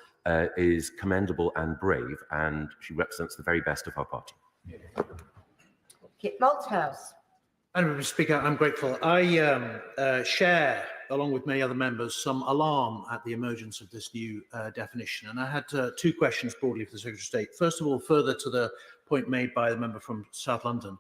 is commendable and brave, and she represents the very best of her party. Kit Malthouse. Madam Speaker, I'm grateful. I share, along with many other members, some alarm at the emergence of this new definition. And I had two questions broadly for the Secretary of State. First of all, further to the point made by the member from South London,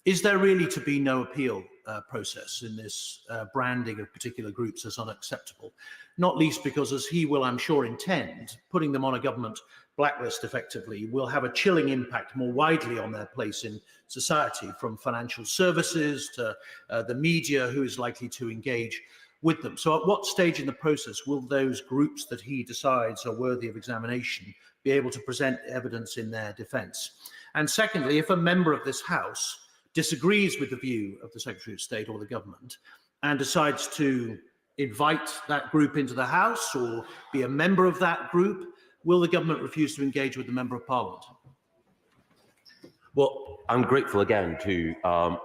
is there really to be no appeal process in this branding of particular groups as unacceptable? Not least because, as he will, I'm sure, intend, putting them on a government blacklist effectively will have a chilling impact more widely on their place in society, from financial services to the media, who is likely to engage with them. So at what stage in the process will those groups that he decides are worthy of examination be able to present evidence in their defence? And secondly, if a member of this House disagrees with the view of the Secretary of State or the government and decides to invite that group into the House or be a member of that group, will the government refuse to engage with the Member of Parliament? Well, I'm grateful again to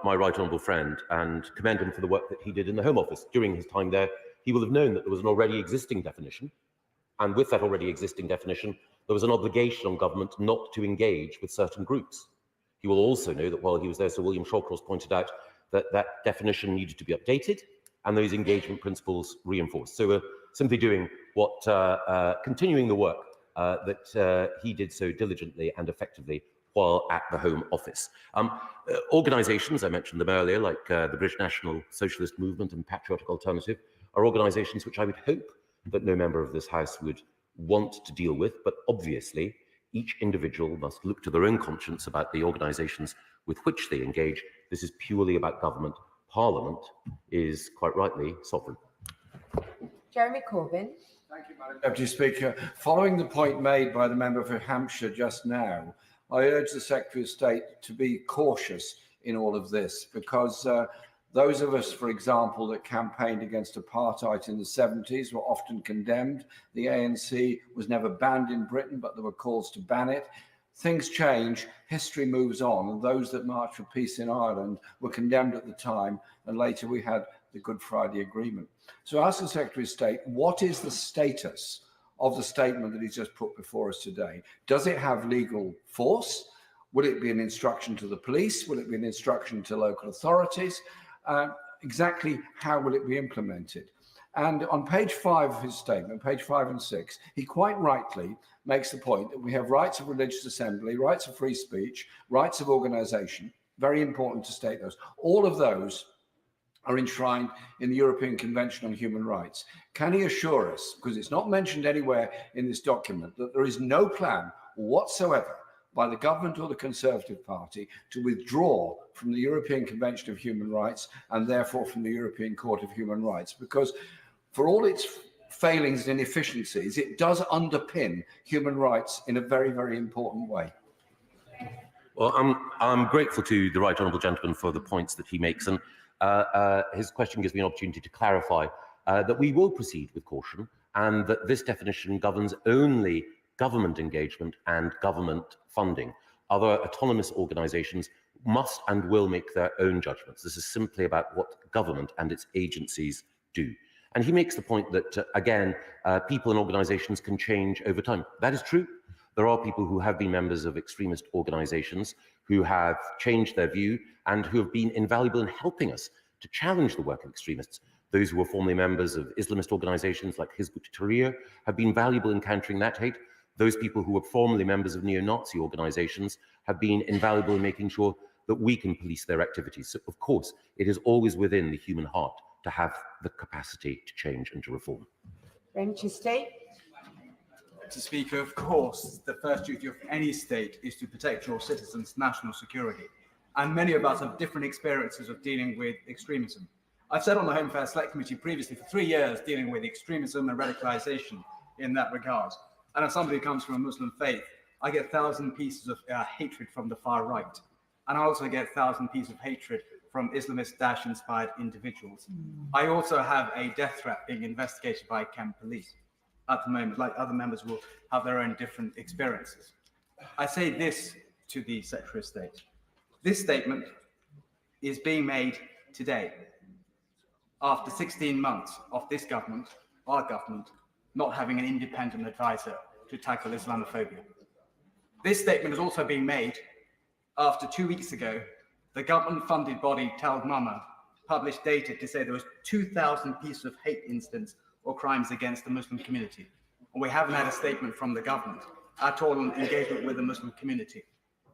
my right honourable friend and commend him for the work that he did in the Home Office. During his time there, he will have known that there was an already existing definition, and with that already existing definition, there was an obligation on government not to engage with certain groups. He will also know that while he was there, Sir William Shawcross pointed out that that definition needed to be updated and those engagement principles reinforced. So we're simply doing what, continuing the work that he did so diligently and effectively while at the Home Office. Organisations, I mentioned them earlier, like the British National Socialist Movement and Patriotic Alternative, are organisations which I would hope that no member of this House would want to deal with, but obviously each individual must look to their own conscience about the organisations with which they engage. This is purely about government. Parliament is, quite rightly, sovereign. Jeremy Corbyn. Thank you, Madam Deputy Speaker. Following the point made by the member for Hampshire just now, I urge the Secretary of State to be cautious in all of this, because those of us, for example, that campaigned against apartheid in the 70s were often condemned. The ANC was never banned in Britain, but there were calls to ban it. Things change, history moves on, and those that marched for peace in Ireland were condemned at the time, and later we had the Good Friday Agreement. So I ask the Secretary of State, what is the status of the statement that he's just put before us today? Does it have legal force? Will it be an instruction to the police? Will it be an instruction to local authorities? Exactly how will it be implemented? And on page 5 of his statement, page 5 and 6, he quite rightly makes the point that we have rights of religious assembly, rights of free speech, rights of organisation. Very important to state those. All of those are enshrined in the European Convention on Human Rights. Can he assure us, because it's not mentioned anywhere in this document, that there is no plan whatsoever by the government or the Conservative Party to withdraw from the European Convention of Human Rights and therefore from the European Court of Human Rights? Because for all its failings and inefficiencies, it does underpin human rights in a very, very important way. Well, I'm grateful to the right honourable gentleman for the points that he makes, and his question gives me an opportunity to clarify that we will proceed with caution, and that this definition governs only government engagement and government funding. Other autonomous organisations must and will make their own judgments. This is simply about what government and its agencies do. And he makes the point that, again, people and organisations can change over time. That is true. There are people who have been members of extremist organisations who have changed their view and who have been invaluable in helping us to challenge the work of extremists. Those who were formerly members of Islamist organisations like Hizb ut-Tahrir have been valuable in countering that hate. Those people who were formerly members of neo-Nazi organisations have been invaluable in making sure that we can police their activities. So, of course, it is always within the human heart to have the capacity to change and to reform. Parliamentary State. Mr. Speaker, of course, the first duty of any state is to protect your citizens' national security. And many of us have different experiences of dealing with extremism. I've sat on the Home Affairs Select Committee previously for 3 years dealing with extremism and radicalisation in that regard. And as somebody who comes from a Muslim faith, I get 1,000 pieces of hatred from the far right. And I also get 1,000 pieces of hatred from Islamist Daesh-inspired individuals. I also have a death threat being investigated by Kent Police at the moment, like other members will have their own different experiences. I say this to the Secretary of State. This statement is being made today, after 16 months of this government, our government, not having an independent advisor to tackle Islamophobia. This statement is also being made after 2 weeks ago, the government-funded body Tal Mama published data to say there was 2,000 pieces of hate incidents or crimes against the Muslim community. And we haven't had a statement from the government at all on engagement with the Muslim community.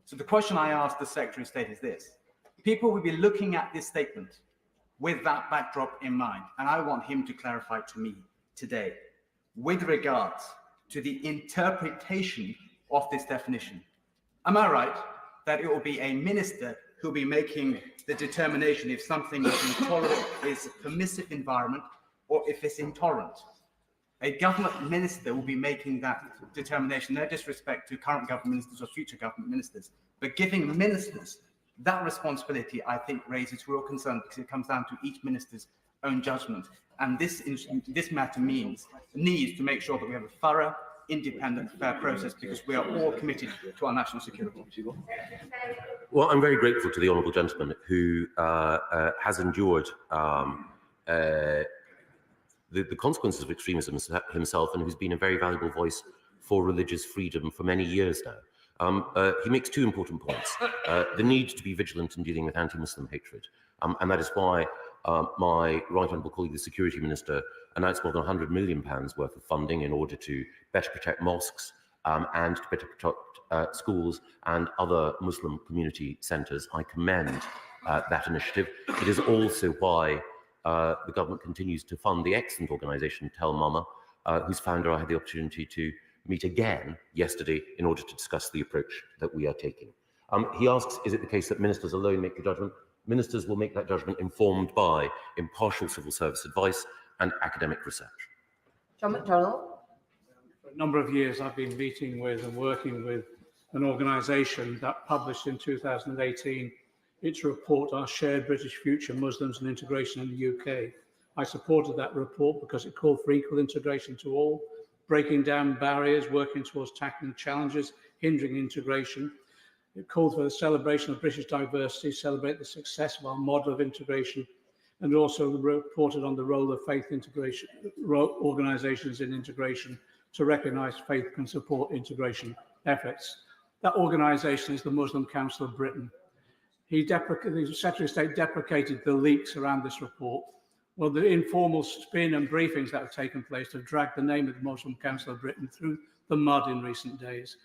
So the question I ask the Secretary of State is this. People will be looking at this statement with that backdrop in mind, and I want him to clarify to me today, with regards to the interpretation of this definition. Am I right that it will be a minister who will be making the determination if something is intolerant, is a permissive environment, or if it's intolerant? A government minister will be making that determination, no disrespect to current government ministers or future government ministers, but giving ministers that responsibility, I think, raises real concern because it comes down to each minister's own judgment. And this matter needs to make sure that we have a thorough, independent, fair process because we are all committed to our national security. Well, I'm very grateful to the honourable gentleman who has endured the consequences of extremism himself and who's been a very valuable voice for religious freedom for many years now. He makes two important points. The need to be vigilant in dealing with anti-Muslim hatred. And that is why my right honourable colleague, the Security Minister, announced more than £100 million worth of funding in order to better protect mosques and to better protect schools and other Muslim community centres. I commend that initiative. It is also why the government continues to fund the excellent organisation Tell Mama, whose founder I had the opportunity to meet again yesterday in order to discuss the approach that we are taking. He asks, is it the case that ministers alone make the judgment? Ministers will make that judgment informed by impartial civil service advice and academic research. John McDonnell. For a number of years, I've been meeting with and working with an organisation that published in 2018 its report, Our Shared British Future, Muslims and Integration in the UK. I supported that report because it called for equal integration to all, breaking down barriers, working towards tackling challenges, hindering integration. It called for the celebration of British diversity, celebrate the success of our model of integration, and also reported on the role of faith integration organisations in integration to recognise faith can support integration efforts. That organisation is the Muslim Council of Britain. The Secretary of State deprecated the leaks around this report. Well, the informal spin and briefings that have taken place have dragged the name of the Muslim Council of Britain through the mud in recent days.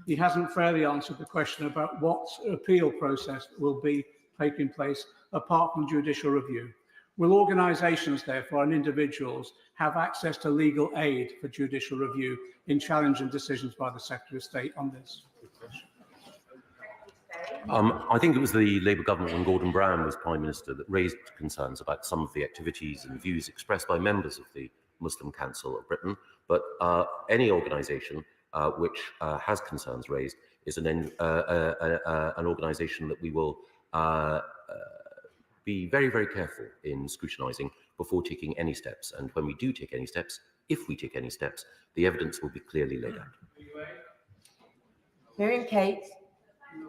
He hasn't fairly answered the question about what appeal process will be taking place apart from judicial review. Will organisations, therefore, and individuals have access to legal aid for judicial review in challenging decisions by the Secretary of State on this? I think it was the Labour government when Gordon Brown was Prime Minister that raised concerns about some of the activities and views expressed by members of the Muslim Council of Britain. But any organisation which has concerns raised is an organisation that we will be very, very careful in scrutinising before taking any steps. And when we do take any steps, if we take any steps, the evidence will be clearly laid out. Miriam Kate.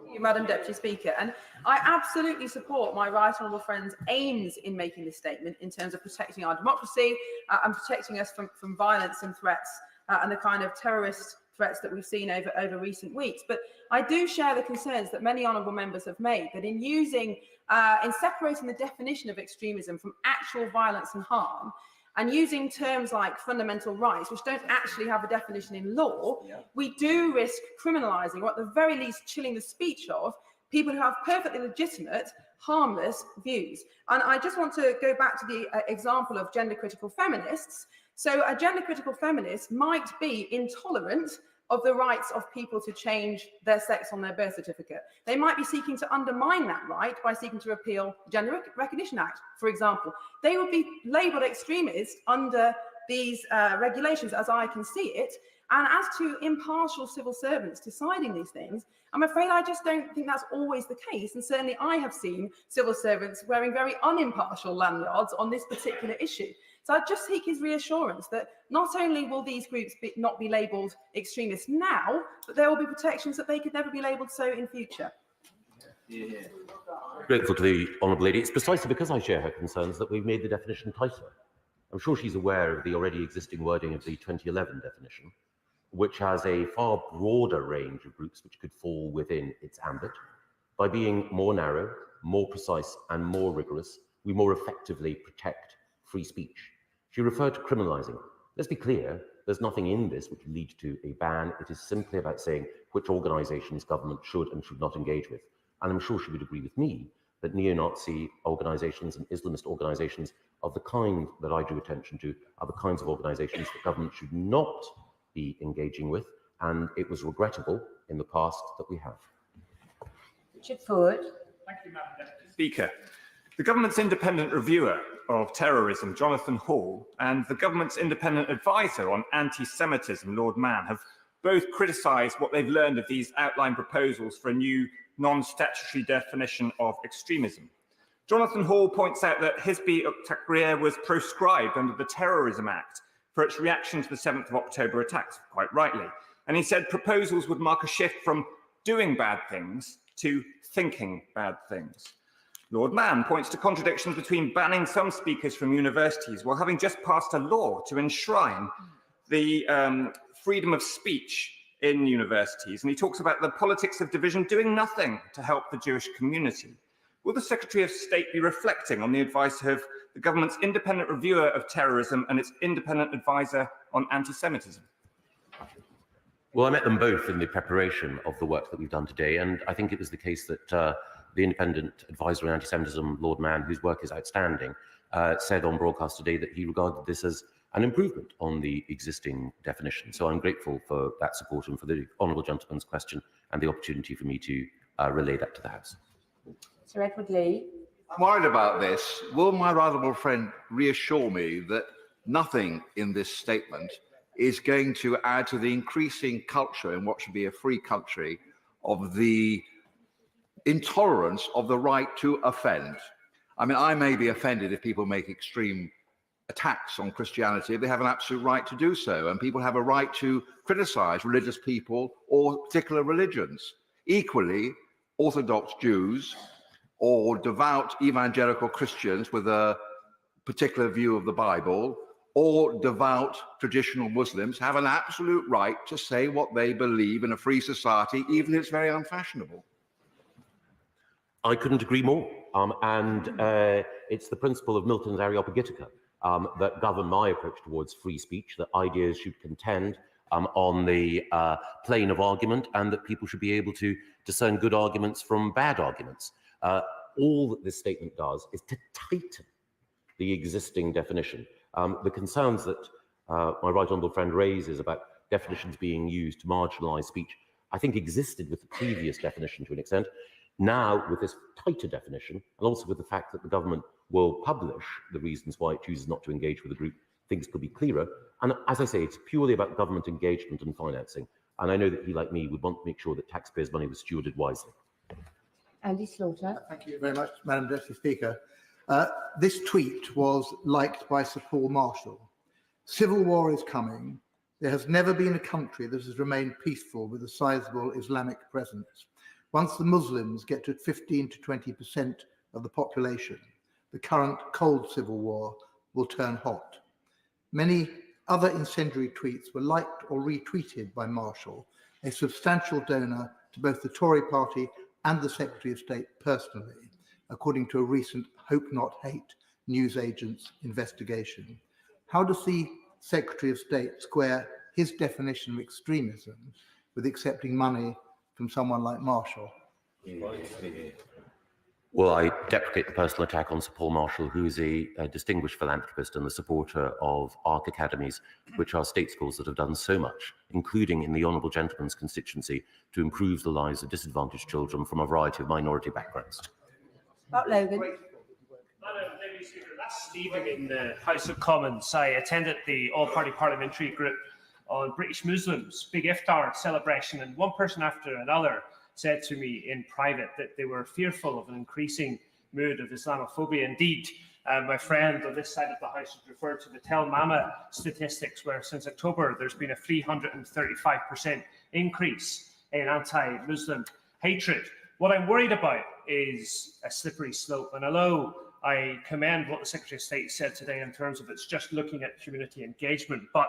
Thank you, Madam Deputy Speaker. And I absolutely support my right honourable friend's aims in making this statement in terms of protecting our democracy and protecting us from violence and threats and the kind of terrorist threats that we've seen over recent weeks. But I do share the concerns that many honourable members have made that in separating the definition of extremism from actual violence and harm, and using terms like fundamental rights, which don't actually have a definition in law, we do risk criminalising, or at the very least chilling the speech of, people who have perfectly legitimate, harmless views. And I just want to go back to the example of gender-critical feminists. So a gender-critical feminist might be intolerant of the rights of people to change their sex on their birth certificate. They might be seeking to undermine that right by seeking to repeal the Gender Recognition Act, for example. They would be labelled extremists under these regulations, as I can see it. And as to impartial civil servants deciding these things, I'm afraid I just don't think that's always the case. And certainly I have seen civil servants wearing very unimpartial lanyards on this particular issue. So I just seek his reassurance that not only will these groups not be labelled extremists now, but there will be protections that they could never be labelled so in future. Grateful to the honourable lady. It's precisely because I share her concerns that we've made the definition tighter. I'm sure she's aware of the already existing wording of the 2011 definition, which has a far broader range of groups which could fall within its ambit. By being more narrow, more precise, and more rigorous, we more effectively protect free speech. She referred to criminalising. Let's be clear, there's nothing in this which would lead to a ban. It is simply about saying which organisations government should and should not engage with. And I'm sure she would agree with me that neo-Nazi organisations and Islamist organisations of the kind that I drew attention to are the kinds of organisations that government should not be engaging with. And it was regrettable in the past that we have. Richard Ford. Thank you, Madam Deputy Speaker. The government's independent reviewer of terrorism, Jonathan Hall, and the government's independent advisor on anti-Semitism, Lord Mann, have both criticised what they've learned of these outline proposals for a new non-statutory definition of extremism. Jonathan Hall points out that Hizb ut-Tahrir was proscribed under the Terrorism Act for its reaction to the 7th of October attacks, quite rightly. And he said proposals would mark a shift from doing bad things to thinking bad things. Lord Mann points to contradictions between banning some speakers from universities while having just passed a law to enshrine the freedom of speech in universities. And he talks about the politics of division doing nothing to help the Jewish community. Will the Secretary of State be reflecting on the advice of the government's independent reviewer of terrorism and its independent advisor on anti-Semitism? Well, I met them both in the preparation of the work that we've done today, and I think it was the case that the independent advisor on anti-Semitism, Lord Mann, whose work is outstanding, said on broadcast today that he regarded this as an improvement on the existing definition. So I'm grateful for that support and for the honourable gentleman's question and the opportunity for me to relay that to the House. Sir Edward Lee. I'm worried about this. Will my right honourable friend reassure me that nothing in this statement is going to add to the increasing culture in what should be a free country of the intolerance of the right to offend? I mean, I may be offended if people make extreme attacks on Christianity. They have an absolute right to do so, and people have a right to criticise religious people or particular religions. Equally, Orthodox Jews or devout evangelical Christians with a particular view of the Bible or devout traditional Muslims have an absolute right to say what they believe in a free society, even if it's very unfashionable. I couldn't agree more. It's the principle of Milton's Areopagitica that govern my approach towards free speech, that ideas should contend on the plane of argument, and that people should be able to discern good arguments from bad arguments. All that this statement does is to tighten the existing definition. The concerns that my right honourable friend raises about definitions being used to marginalise speech, I think existed with the previous definition to an extent. Now, with this tighter definition, and also with the fact that the government will publish the reasons why it chooses not to engage with the group, things could be clearer. And as I say, it's purely about government engagement and financing. And I know that he, like me, would want to make sure that taxpayers' money was stewarded wisely. Andy Slaughter. Thank you very much, Madam Deputy Speaker. This tweet was liked by Sir Paul Marshall. Civil war is coming. There has never been a country that has remained peaceful with a sizable Islamic presence. Once the Muslims get to 15 to 20% of the population, the current cold civil war will turn hot. Many other incendiary tweets were liked or retweeted by Marshall, a substantial donor to both the Tory party and the Secretary of State personally, according to a recent Hope Not Hate newsagent's investigation. How does the Secretary of State square his definition of extremism with accepting money from someone like Marshall? Well, I deprecate the personal attack on Sir Paul Marshall, who is a distinguished philanthropist and the supporter of ARC academies, which are state schools that have done so much, including in the Honourable Gentleman's constituency, to improve the lives of disadvantaged children from a variety of minority backgrounds. Logan. Madam Deputy Speaker, last evening in the House of Commons, I attended the all-party parliamentary group on British Muslims, big iftar celebration, and one person after another said to me in private that they were fearful of an increasing mood of Islamophobia. Indeed, my friend on this side of the House has referred to the Tel Mama statistics, where since October there's been a 335% increase in anti-Muslim hatred. What I'm worried about is a slippery slope, and although I commend what the Secretary of State said today in terms of it's just looking at community engagement, but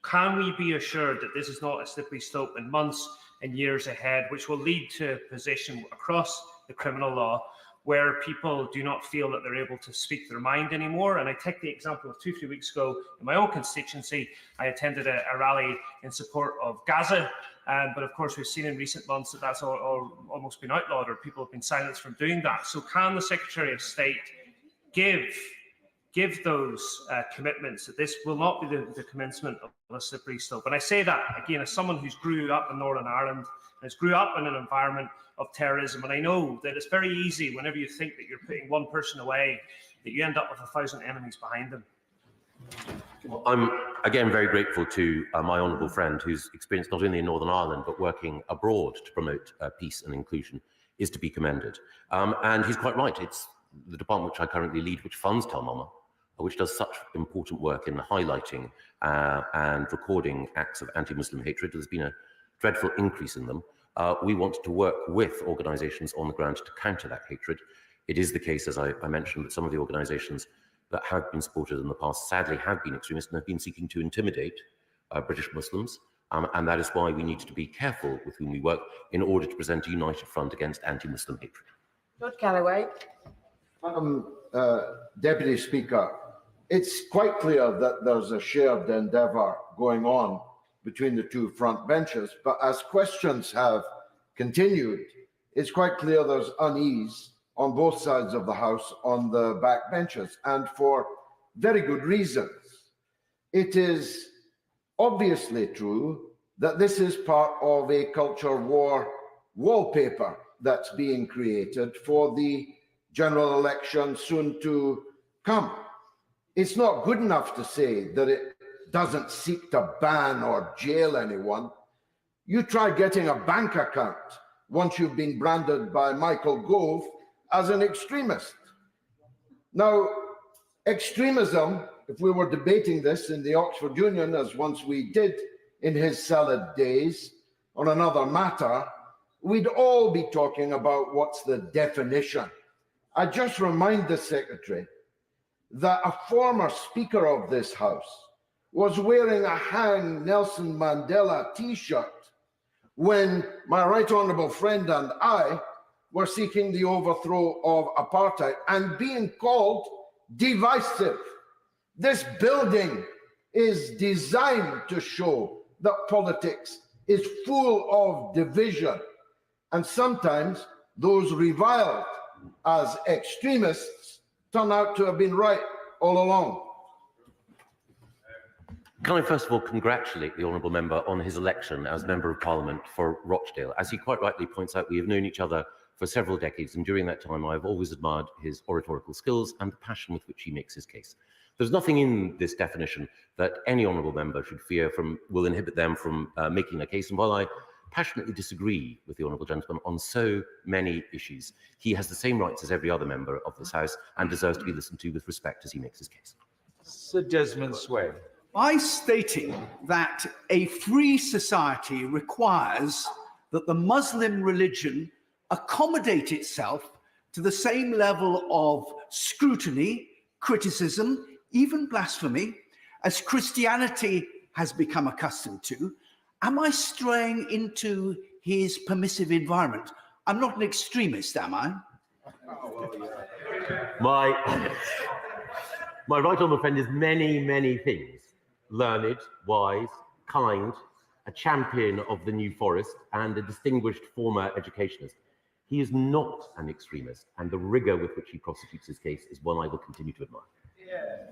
can we be assured that this is not a slippery slope in months and years ahead, which will lead to a position across the criminal law where people do not feel that they're able to speak their mind anymore? And I take the example of 2-3 weeks ago in my own constituency. I attended a rally in support of Gaza, but of course we've seen in recent months that that's almost been outlawed, or people have been silenced from doing that. So can the Secretary of State give give those commitments that this will not be the commencement of a slippery slope. And I say that, again, as someone who's grew up in Northern Ireland, and has grew up in an environment of terrorism, and I know that it's very easy whenever you think that you're putting one person away, that you end up with 1,000 enemies behind them. Well, I'm again very grateful to my honourable friend, whose experience not only in Northern Ireland but working abroad to promote peace and inclusion is to be commended. And he's quite right. It's the department which I currently lead, which funds Telmama, which does such important work in highlighting and recording acts of anti-Muslim hatred. There's been a dreadful increase in them. We want to work with organisations on the ground to counter that hatred. It is the case, as I mentioned, that some of the organisations that have been supported in the past sadly have been extremist and have been seeking to intimidate British Muslims. And that is why we need to be careful with whom we work in order to present a united front against anti-Muslim hatred. Lord Galloway. Madam Deputy Speaker, it's quite clear that there's a shared endeavour going on between the two front benches, but as questions have continued, it's quite clear there's unease on both sides of the House on the back benches, and for very good reasons. It is obviously true that this is part of a culture war wallpaper that's being created for the general election soon to come. It's not good enough to say that it doesn't seek to ban or jail anyone. You try getting a bank account once you've been branded by Michael Gove as an extremist. Now, extremism, if we were debating this in the Oxford Union, as once we did in his salad days on another matter, we'd all be talking about what's the definition. I just remind the Secretary that a former Speaker of this House was wearing a Hang Nelson Mandela t-shirt when my right honourable friend and I were seeking the overthrow of apartheid and being called divisive. This building is designed to show that politics is full of division, and sometimes those reviled as extremists turn out to have been right all along. Can I first of all congratulate the honourable member on his election as Member of Parliament for Rochdale? As he quite rightly points out, we have known each other for several decades, and during that time I have always admired his oratorical skills and the passion with which he makes his case. There's nothing in this definition that any honourable member should fear will inhibit them from making a case, and while I passionately disagree with the honourable gentleman on so many issues, he has the same rights as every other member of this House and deserves to be listened to with respect as he makes his case. Sir Desmond Sway. By stating that a free society requires that the Muslim religion accommodate itself to the same level of scrutiny, criticism, even blasphemy, as Christianity has become accustomed to, am I straying into his permissive environment? I'm not an extremist, am I? My right honourable friend is many, many things. Learned, wise, kind, a champion of the New Forest, and a distinguished former educationist. He is not an extremist, and the rigour with which he prosecutes his case is one I will continue to admire.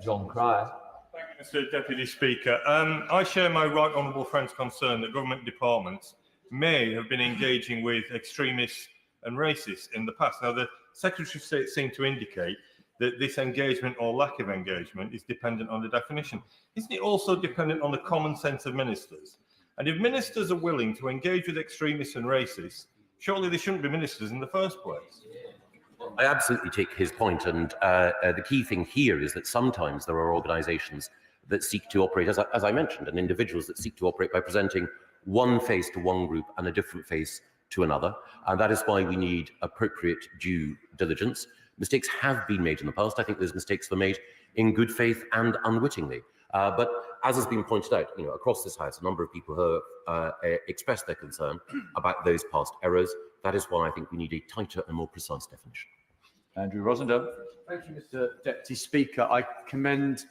John Cryer. Thank you, Mr. Deputy Speaker. I share my right honourable friend's concern that government departments may have been engaging with extremists and racists in the past. Now, the Secretary of State seemed to indicate that this engagement or lack of engagement is dependent on the definition. Isn't it also dependent on the common sense of ministers? And if ministers are willing to engage with extremists and racists, surely they shouldn't be ministers in the first place. I absolutely take his point, and the key thing here is that sometimes there are organisations that seek to operate, as I mentioned, and individuals that seek to operate by presenting one face to one group and a different face to another, and that is why we need appropriate due diligence. Mistakes have been made in the past. I think those mistakes were made in good faith and unwittingly. But as has been pointed out, across this House, a number of people have expressed their concern about those past errors. That is why I think we need a tighter and more precise definition. Andrew Rosendale. Thank you, Mr. Deputy Speaker. I commend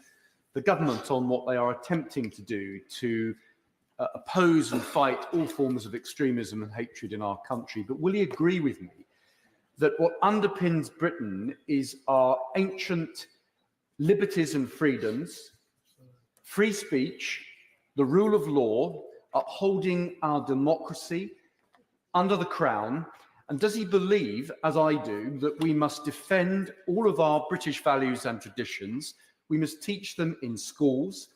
the government on what they are attempting to do to oppose and fight all forms of extremism and hatred in our country. But will he agree with me that what underpins Britain is our ancient liberties and freedoms, free speech, the rule of law, upholding our democracy under the Crown? And does he believe, as I do, that we must defend all of our British values and traditions, we must teach them in schools,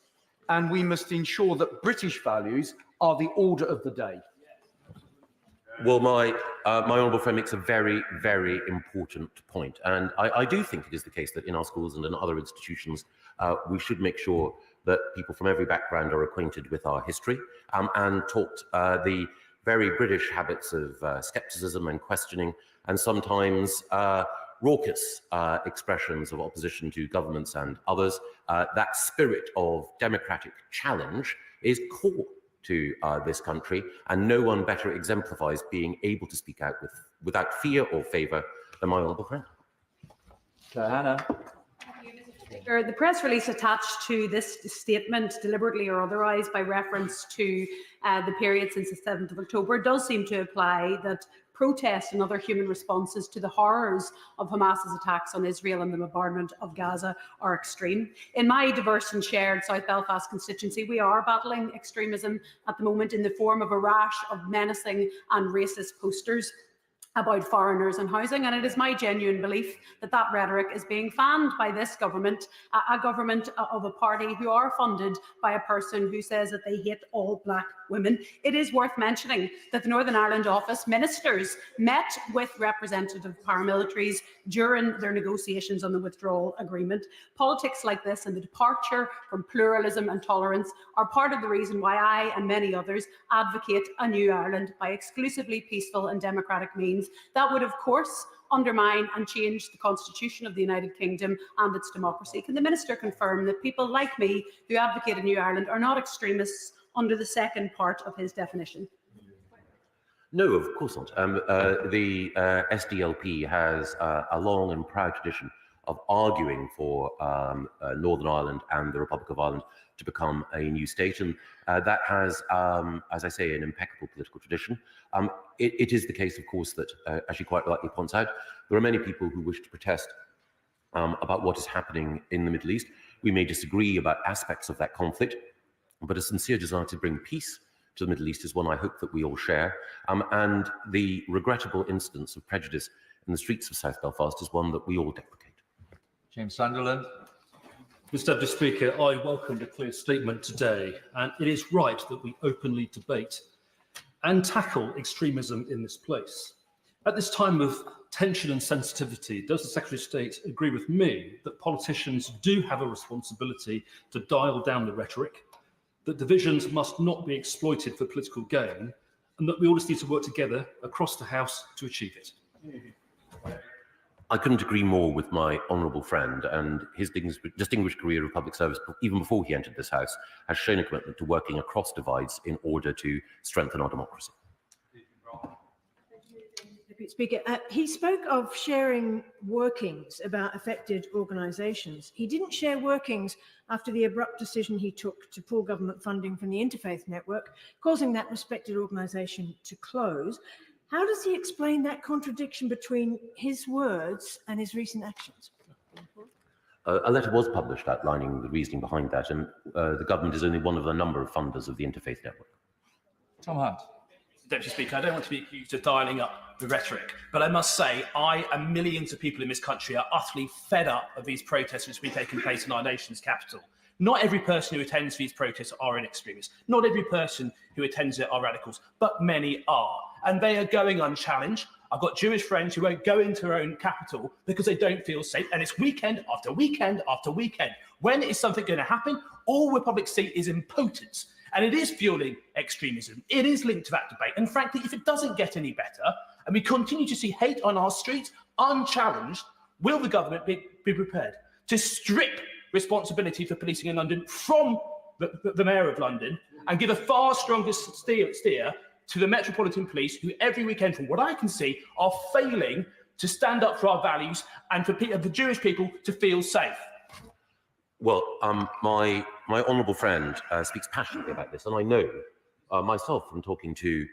and we must ensure that British values are the order of the day? Well, my honourable friend makes a very, very important point. And I do think it is the case that in our schools and in other institutions, we should make sure that people from every background are acquainted with our history and taught the very British habits of scepticism and questioning, and sometimes raucous expressions of opposition to governments and others. That spirit of democratic challenge is core to this country, and no one better exemplifies being able to speak out without fear or favour than my honourable friend. Hannah. The press release attached to this statement, deliberately or otherwise, by reference to the period since the 7th of October, does seem to imply that protest and other human responses to the horrors of Hamas's attacks on Israel and the bombardment of Gaza are extreme. In my diverse and shared South Belfast constituency, we are battling extremism at the moment in the form of a rash of menacing and racist posters about foreigners and housing, and it is my genuine belief that that rhetoric is being fanned by this government, a government of a party who are funded by a person who says that they hate all black women. It is worth mentioning that the Northern Ireland office ministers met with representative paramilitaries during their negotiations on the withdrawal agreement. Politics like this and the departure from pluralism and tolerance are part of the reason why I and many others advocate a new Ireland by exclusively peaceful and democratic means. That would, of course, undermine and change the constitution of the United Kingdom and its democracy. Can the Minister confirm that people like me who advocate a new Ireland are not extremists under the second part of his definition? No, of course not. The SDLP has a long and proud tradition of arguing for Northern Ireland and the Republic of Ireland to become a new state, and that has, as I say, an impeccable political tradition. It is the case, of course, that, as she quite rightly points out, there are many people who wish to protest about what is happening in the Middle East. We may disagree about aspects of that conflict, but a sincere desire to bring peace to the Middle East is one I hope that we all share. And the regrettable instance of prejudice in the streets of South Belfast is one that we all deprecate. James Sunderland. Mr. Deputy Speaker, I welcome the clear statement today, and it is right that we openly debate and tackle extremism in this place. At this time of tension and sensitivity, does the Secretary of State agree with me that politicians do have a responsibility to dial down the rhetoric, that divisions must not be exploited for political gain, and that we all just need to work together across the House to achieve it? I couldn't agree more with my honourable friend, and his distinguished career of public service, even before he entered this House, has shown a commitment to working across divides in order to strengthen our democracy. Speaker, he spoke of sharing workings about affected organisations. He didn't share workings after the abrupt decision he took to pull government funding from the Interfaith Network, causing that respected organisation to close. How does he explain that contradiction between his words and his recent actions? A letter was published outlining the reasoning behind that, and the government is only one of a number of funders of the Interfaith Network. Tom Hunt. Deputy Speaker, I don't want to be accused of dialing up the rhetoric, but I must say I and millions of people in this country are utterly fed up of these protests which have been taking place in our nation's capital. Not every person who attends these protests are an extremist. Not every person who attends it are radicals, but many are. And they are going unchallenged. I've got Jewish friends who won't go into their own capital because they don't feel safe. And it's weekend after weekend after weekend. When is something going to happen? All the public see is impotence. And it is fueling extremism. It is linked to that debate. And frankly, if it doesn't get any better, and we continue to see hate on our streets unchallenged, will the government be prepared to strip responsibility for policing in London from the Mayor of London and give a far stronger steer to the Metropolitan Police, who every weekend, from what I can see, are failing to stand up for our values and for Jewish people to feel safe? Well, my honourable friend speaks passionately about this, and I know myself from talking to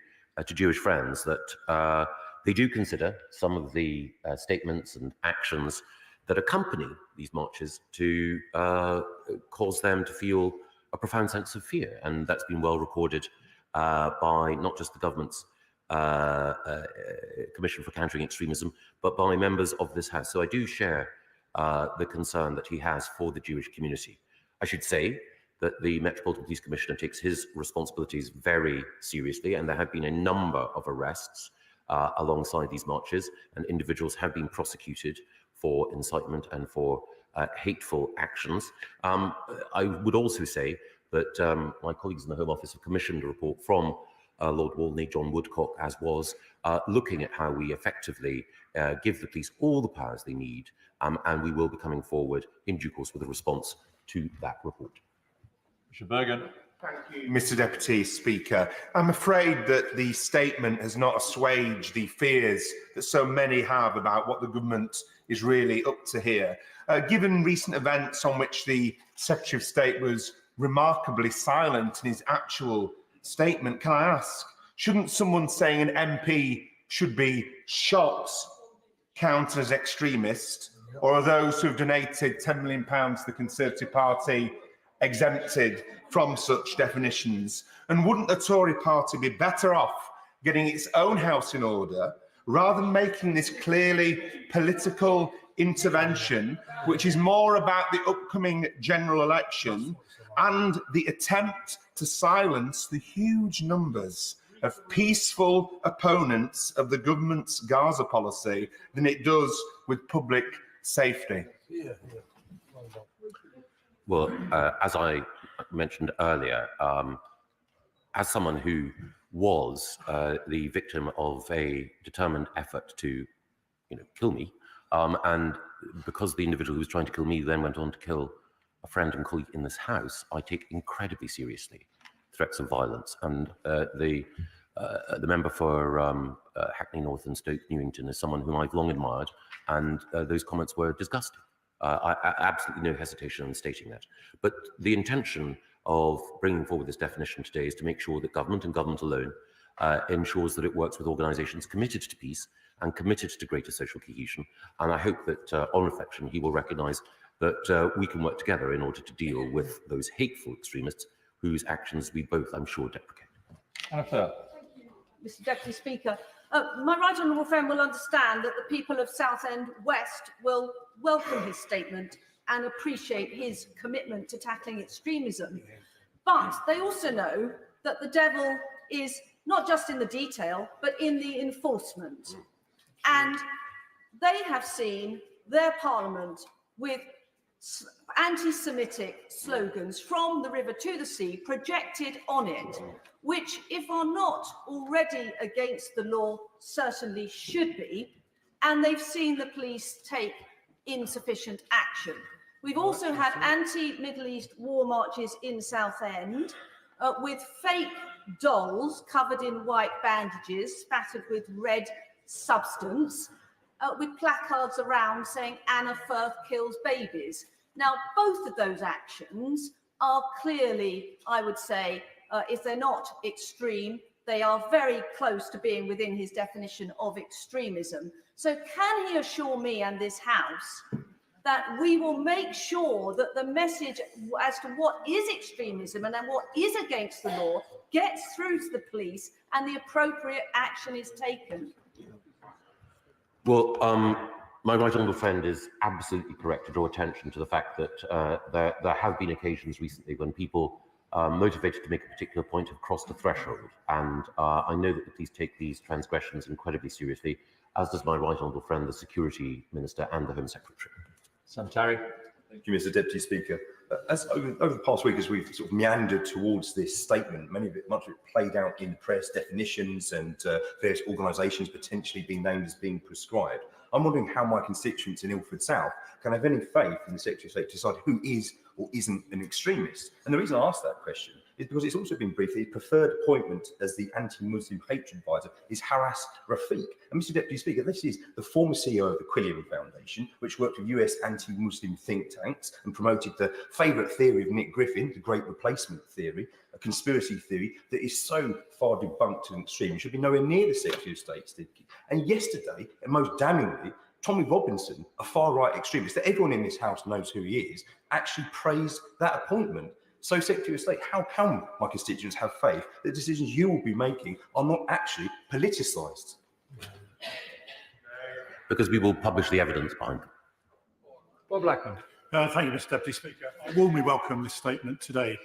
Jewish friends that they do consider some of the statements and actions that accompany these marches to cause them to feel a profound sense of fear. And that's been well recorded by not just the government's Commission for Countering Extremism, but by members of this House. So I do share the concern that he has for the Jewish community. I should say that the Metropolitan Police Commissioner takes his responsibilities very seriously, and there have been a number of arrests alongside these marches, and individuals have been prosecuted for incitement and for hateful actions. I would also say that my colleagues in the Home Office have commissioned a report from Lord Walney, John Woodcock, as was, looking at how we effectively give the police all the powers they need, and we will be coming forward in due course with a response to that report. Mr. Bergen. Thank you, Mr. Deputy Speaker. I'm afraid that the statement has not assuaged the fears that so many have about what the government is really up to here. Given recent events on which the Secretary of State was remarkably silent in his actual statement, can I ask, shouldn't someone saying an MP should be shot count as extremist, or are those who have donated £10 million to the Conservative Party exempted from such definitions? And wouldn't the Tory party be better off getting its own house in order rather than making this clearly political intervention, which is more about the upcoming general election and the attempt to silence the huge numbers of peaceful opponents of the government's Gaza policy than it does with public safety? Well, as I mentioned earlier, as someone who was the victim of a determined effort to, kill me, and because the individual who was trying to kill me then went on to kill a friend and colleague in this House, I take incredibly seriously threats of violence. And the member for Hackney North and Stoke Newington is someone whom I've long admired, and those comments were disgusting. I absolutely no hesitation in stating that. But the intention of bringing forward this definition today is to make sure that government and government alone ensures that it works with organisations committed to peace and committed to greater social cohesion. And I hope that on reflection, he will recognise that we can work together in order to deal with those hateful extremists whose actions we both, I'm sure, deprecate. Mr. Deputy Speaker, my right honourable friend will understand that the people of Southend West will welcome his statement and appreciate his commitment to tackling extremism. But they also know that the devil is not just in the detail, but in the enforcement. And they have seen their parliament with anti-Semitic slogans from the river to the sea projected on it, which, if are not already against the law, certainly should be, and they've seen the police take insufficient action. We've also had anti-Middle East war marches in Southend with fake dolls covered in white bandages, spattered with red substance, with placards around saying Anna Firth kills babies. Now, both of those actions are clearly, I would say, if they're not extreme, they are very close to being within his definition of extremism. So can he assure me and this House that we will make sure that the message as to what is extremism and then what is against the law gets through to the police and the appropriate action is taken? Well, my right honourable friend is absolutely correct to draw attention to the fact that there have been occasions recently when people motivated to make a particular point have crossed a threshold. And I know that the police take these transgressions incredibly seriously, as does my right honourable friend, the Security Minister and the Home Secretary. Terry. Thank you, Mr. Deputy Speaker. As over the past week, as we've sort of meandered towards this statement, much of it played out in the press, definitions and various organisations potentially being named as being prescribed. I'm wondering how my constituents in Ilford South can have any faith in the Secretary of State to decide who is or isn't an extremist. And the reason I ask that question is because it's also been briefed that his preferred appointment as the anti-Muslim hatred advisor is Haras Rafiq. And Mr. Deputy Speaker, this is the former CEO of the Quillian Foundation, which worked with US anti-Muslim think tanks and promoted the favourite theory of Nick Griffin, the Great Replacement theory, a conspiracy theory that is so far debunked and extreme, it should be nowhere near the Secretary of State's thinking. And yesterday, and most damningly, Tommy Robinson, a far-right extremist that everyone in this house knows who he is, actually praised that appointment. So, Secretary of State, how can my constituents have faith that the decisions you will be making are not actually politicised? Because we will publish the evidence behind them. Bob Blackman. Thank you, Mr Deputy Speaker. I warmly welcome this statement today.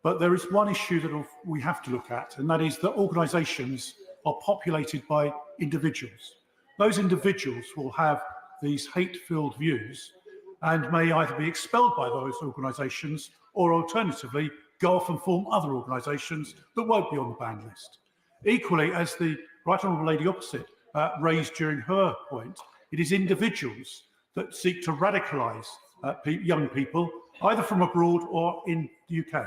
But there is one issue that we have to look at, and that is that organisations are populated by individuals. Those individuals will have these hate-filled views and may either be expelled by those organisations or alternatively go off and form other organisations that won't be on the ban list. Equally, as the Right Honourable Lady opposite raised during her point, it is individuals that seek to radicalise young people, either from abroad or in the UK.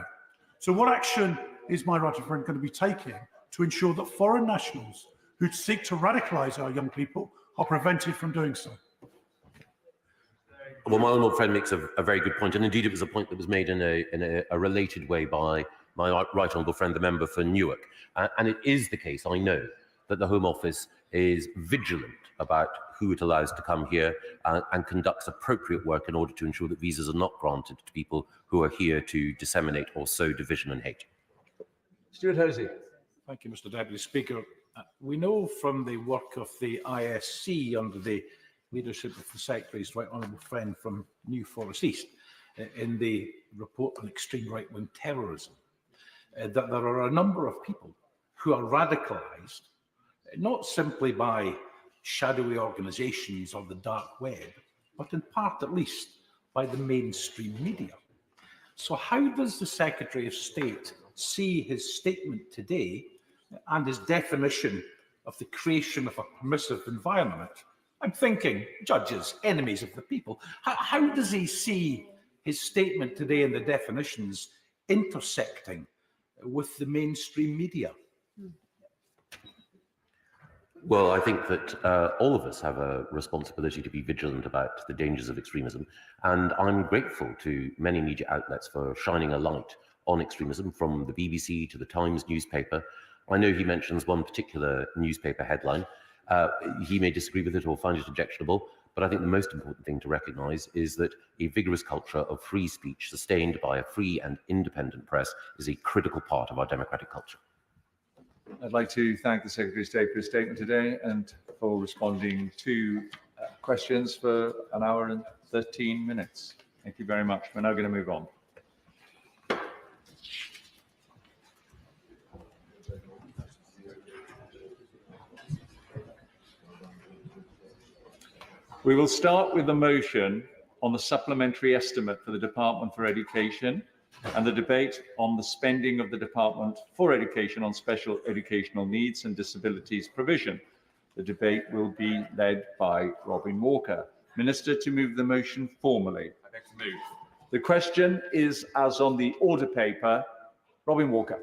So what action is my right friend going to be taking to ensure that foreign nationals who seek to radicalise our young people are prevented from doing so? Well, my honourable friend makes a very good point, and indeed it was a point that was made in a related way by my right honourable friend, the member for Newark. And it is the case, I know, that the Home Office is vigilant about who it allows to come here and conducts appropriate work in order to ensure that visas are not granted to people who are here to disseminate or sow division and hate. Stuart Hosey. Thank you, Mr Deputy Speaker. We know from the work of the ISC under the leadership of the Secretary's right honourable friend from New Forest East in the report on extreme right-wing terrorism that there are a number of people who are radicalised not simply by shadowy organisations or the dark web, but in part at least by the mainstream media. So how does the Secretary of State see his statement today and his definition of the creation of a permissive environment? I'm thinking judges, enemies of the people. How does he see his statement today and the definitions intersecting with the mainstream media? Well, I think that all of us have a responsibility to be vigilant about the dangers of extremism, and I'm grateful to many media outlets for shining a light on extremism, from the BBC to the Times newspaper. I know he mentions one particular newspaper headline. He may disagree with it or find it objectionable, but I think the most important thing to recognise is that a vigorous culture of free speech sustained by a free and independent press is a critical part of our democratic culture. I'd like to thank the Secretary of State for his statement today and for responding to questions for an hour and 13 minutes. Thank you very much. We're now going to move on. We will start with the motion on the supplementary estimate for the Department for Education and the debate on the spending of the Department for Education on special educational needs and disabilities provision. The debate will be led by Robin Walker. Minister, to move the motion formally. I beg to move. The question is as on the order paper. Robin Walker.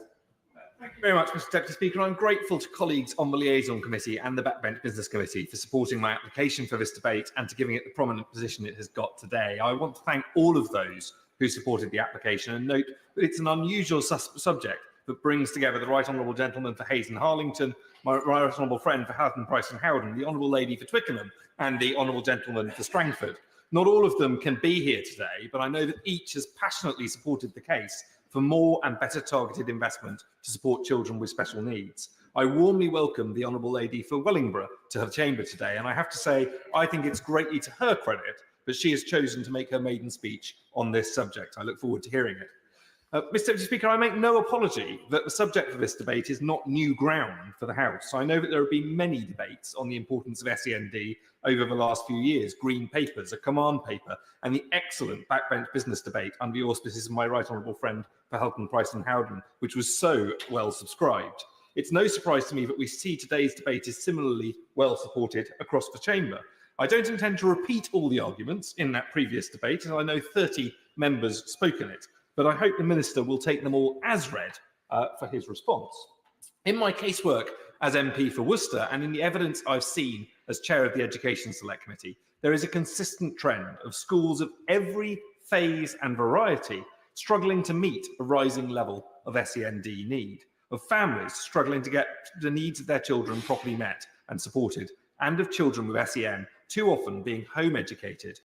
Thank you very much, Mr Deputy Speaker. I'm grateful to colleagues on the Liaison Committee and the Backbench Business Committee for supporting my application for this debate and to giving it the prominent position it has got today. I want to thank all of those who supported the application and note that it's an unusual subject that brings together the Right Honourable Gentleman for Hayes and Harlington, my Right Honourable Friend for Houghton, Price and Howden, the Honourable Lady for Twickenham and the Honourable Gentleman for Strangford. Not all of them can be here today, but I know that each has passionately supported the case for more and better targeted investment to support children with special needs. I warmly welcome the Honourable Lady for Wellingborough to her chamber today, and I have to say, I think it's greatly to her credit that she has chosen to make her maiden speech on this subject. I look forward to hearing it. Mr Deputy Speaker, I make no apology that the subject of this debate is not new ground for the House. I know that there have been many debates on the importance of SEND over the last few years, green papers, a command paper, and the excellent backbench business debate under the auspices of my right honourable friend for Houghton, Price and Howden, which was so well subscribed. It's no surprise to me that we see today's debate is similarly well supported across the chamber. I don't intend to repeat all the arguments in that previous debate, as I know 30 members spoke in it, but I hope the Minister will take them all as read for his response. In my casework as MP for Worcester and in the evidence I've seen as Chair of the Education Select Committee, there is a consistent trend of schools of every phase and variety struggling to meet a rising level of SEND need, of families struggling to get the needs of their children properly met and supported and of children with SEN, too often being home educated.